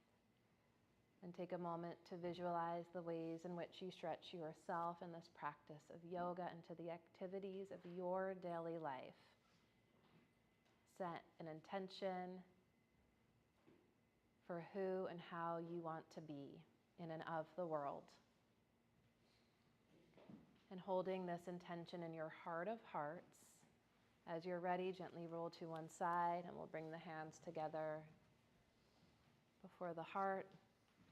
S1: And take a moment to visualize the ways in which you stretch yourself in this practice of yoga into the activities of your daily life. Set an intention for who and how you want to be in and of the world. And holding this intention in your heart of hearts, as you're ready, gently roll to one side, and we'll bring the hands together before the heart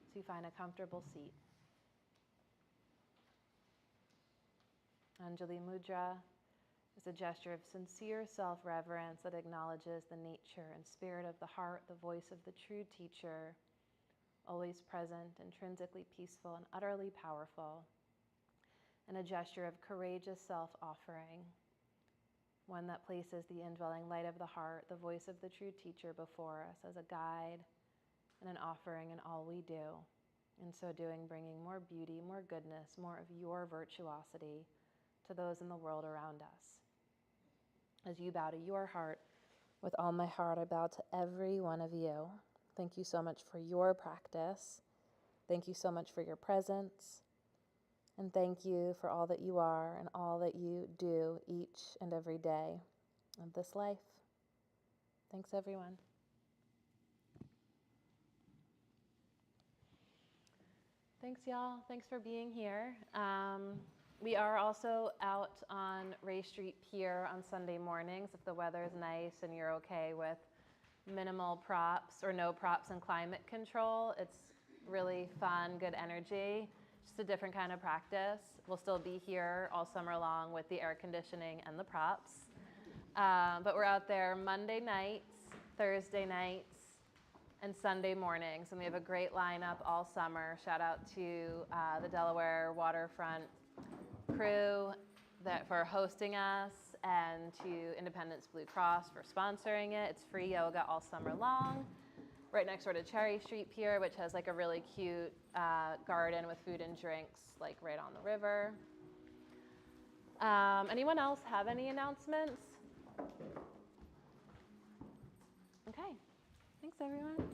S1: so you find a comfortable seat. Anjali Mudra is a gesture of sincere self-reverence that acknowledges the nature and spirit of the heart, the voice of the true teacher, always present, intrinsically peaceful, and utterly powerful. And a gesture of courageous self-offering, one that places the indwelling light of the heart, the voice of the true teacher, before us as a guide and an offering in all we do. In so doing, bringing more beauty, more goodness, more of your virtuosity to those in the world around us. As you bow to your heart, with all my heart, I bow to every one of you. Thank you so much for your practice. Thank you so much for your presence. And thank you for all that you are and all that you do each and every day of this life. Thanks, everyone. Thanks, y'all. Thanks for being here. We are also out on Ray Street Pier on Sunday mornings if the weather is nice and you're okay with minimal props or no props and climate control. It's really fun, good energy. Just a different kind of practice. We'll still be here all summer long with the air conditioning and the props. But we're out there Monday nights, Thursday nights, and Sunday mornings. And we have a great lineup all summer. Shout out to the Delaware Waterfront crew for hosting us, and to Independence Blue Cross for sponsoring it. It's free yoga all summer long. Right next door to Cherry Street Pier, which has like a really cute garden with food and drinks, like right on the river. Anyone else have any announcements? Okay, thanks everyone.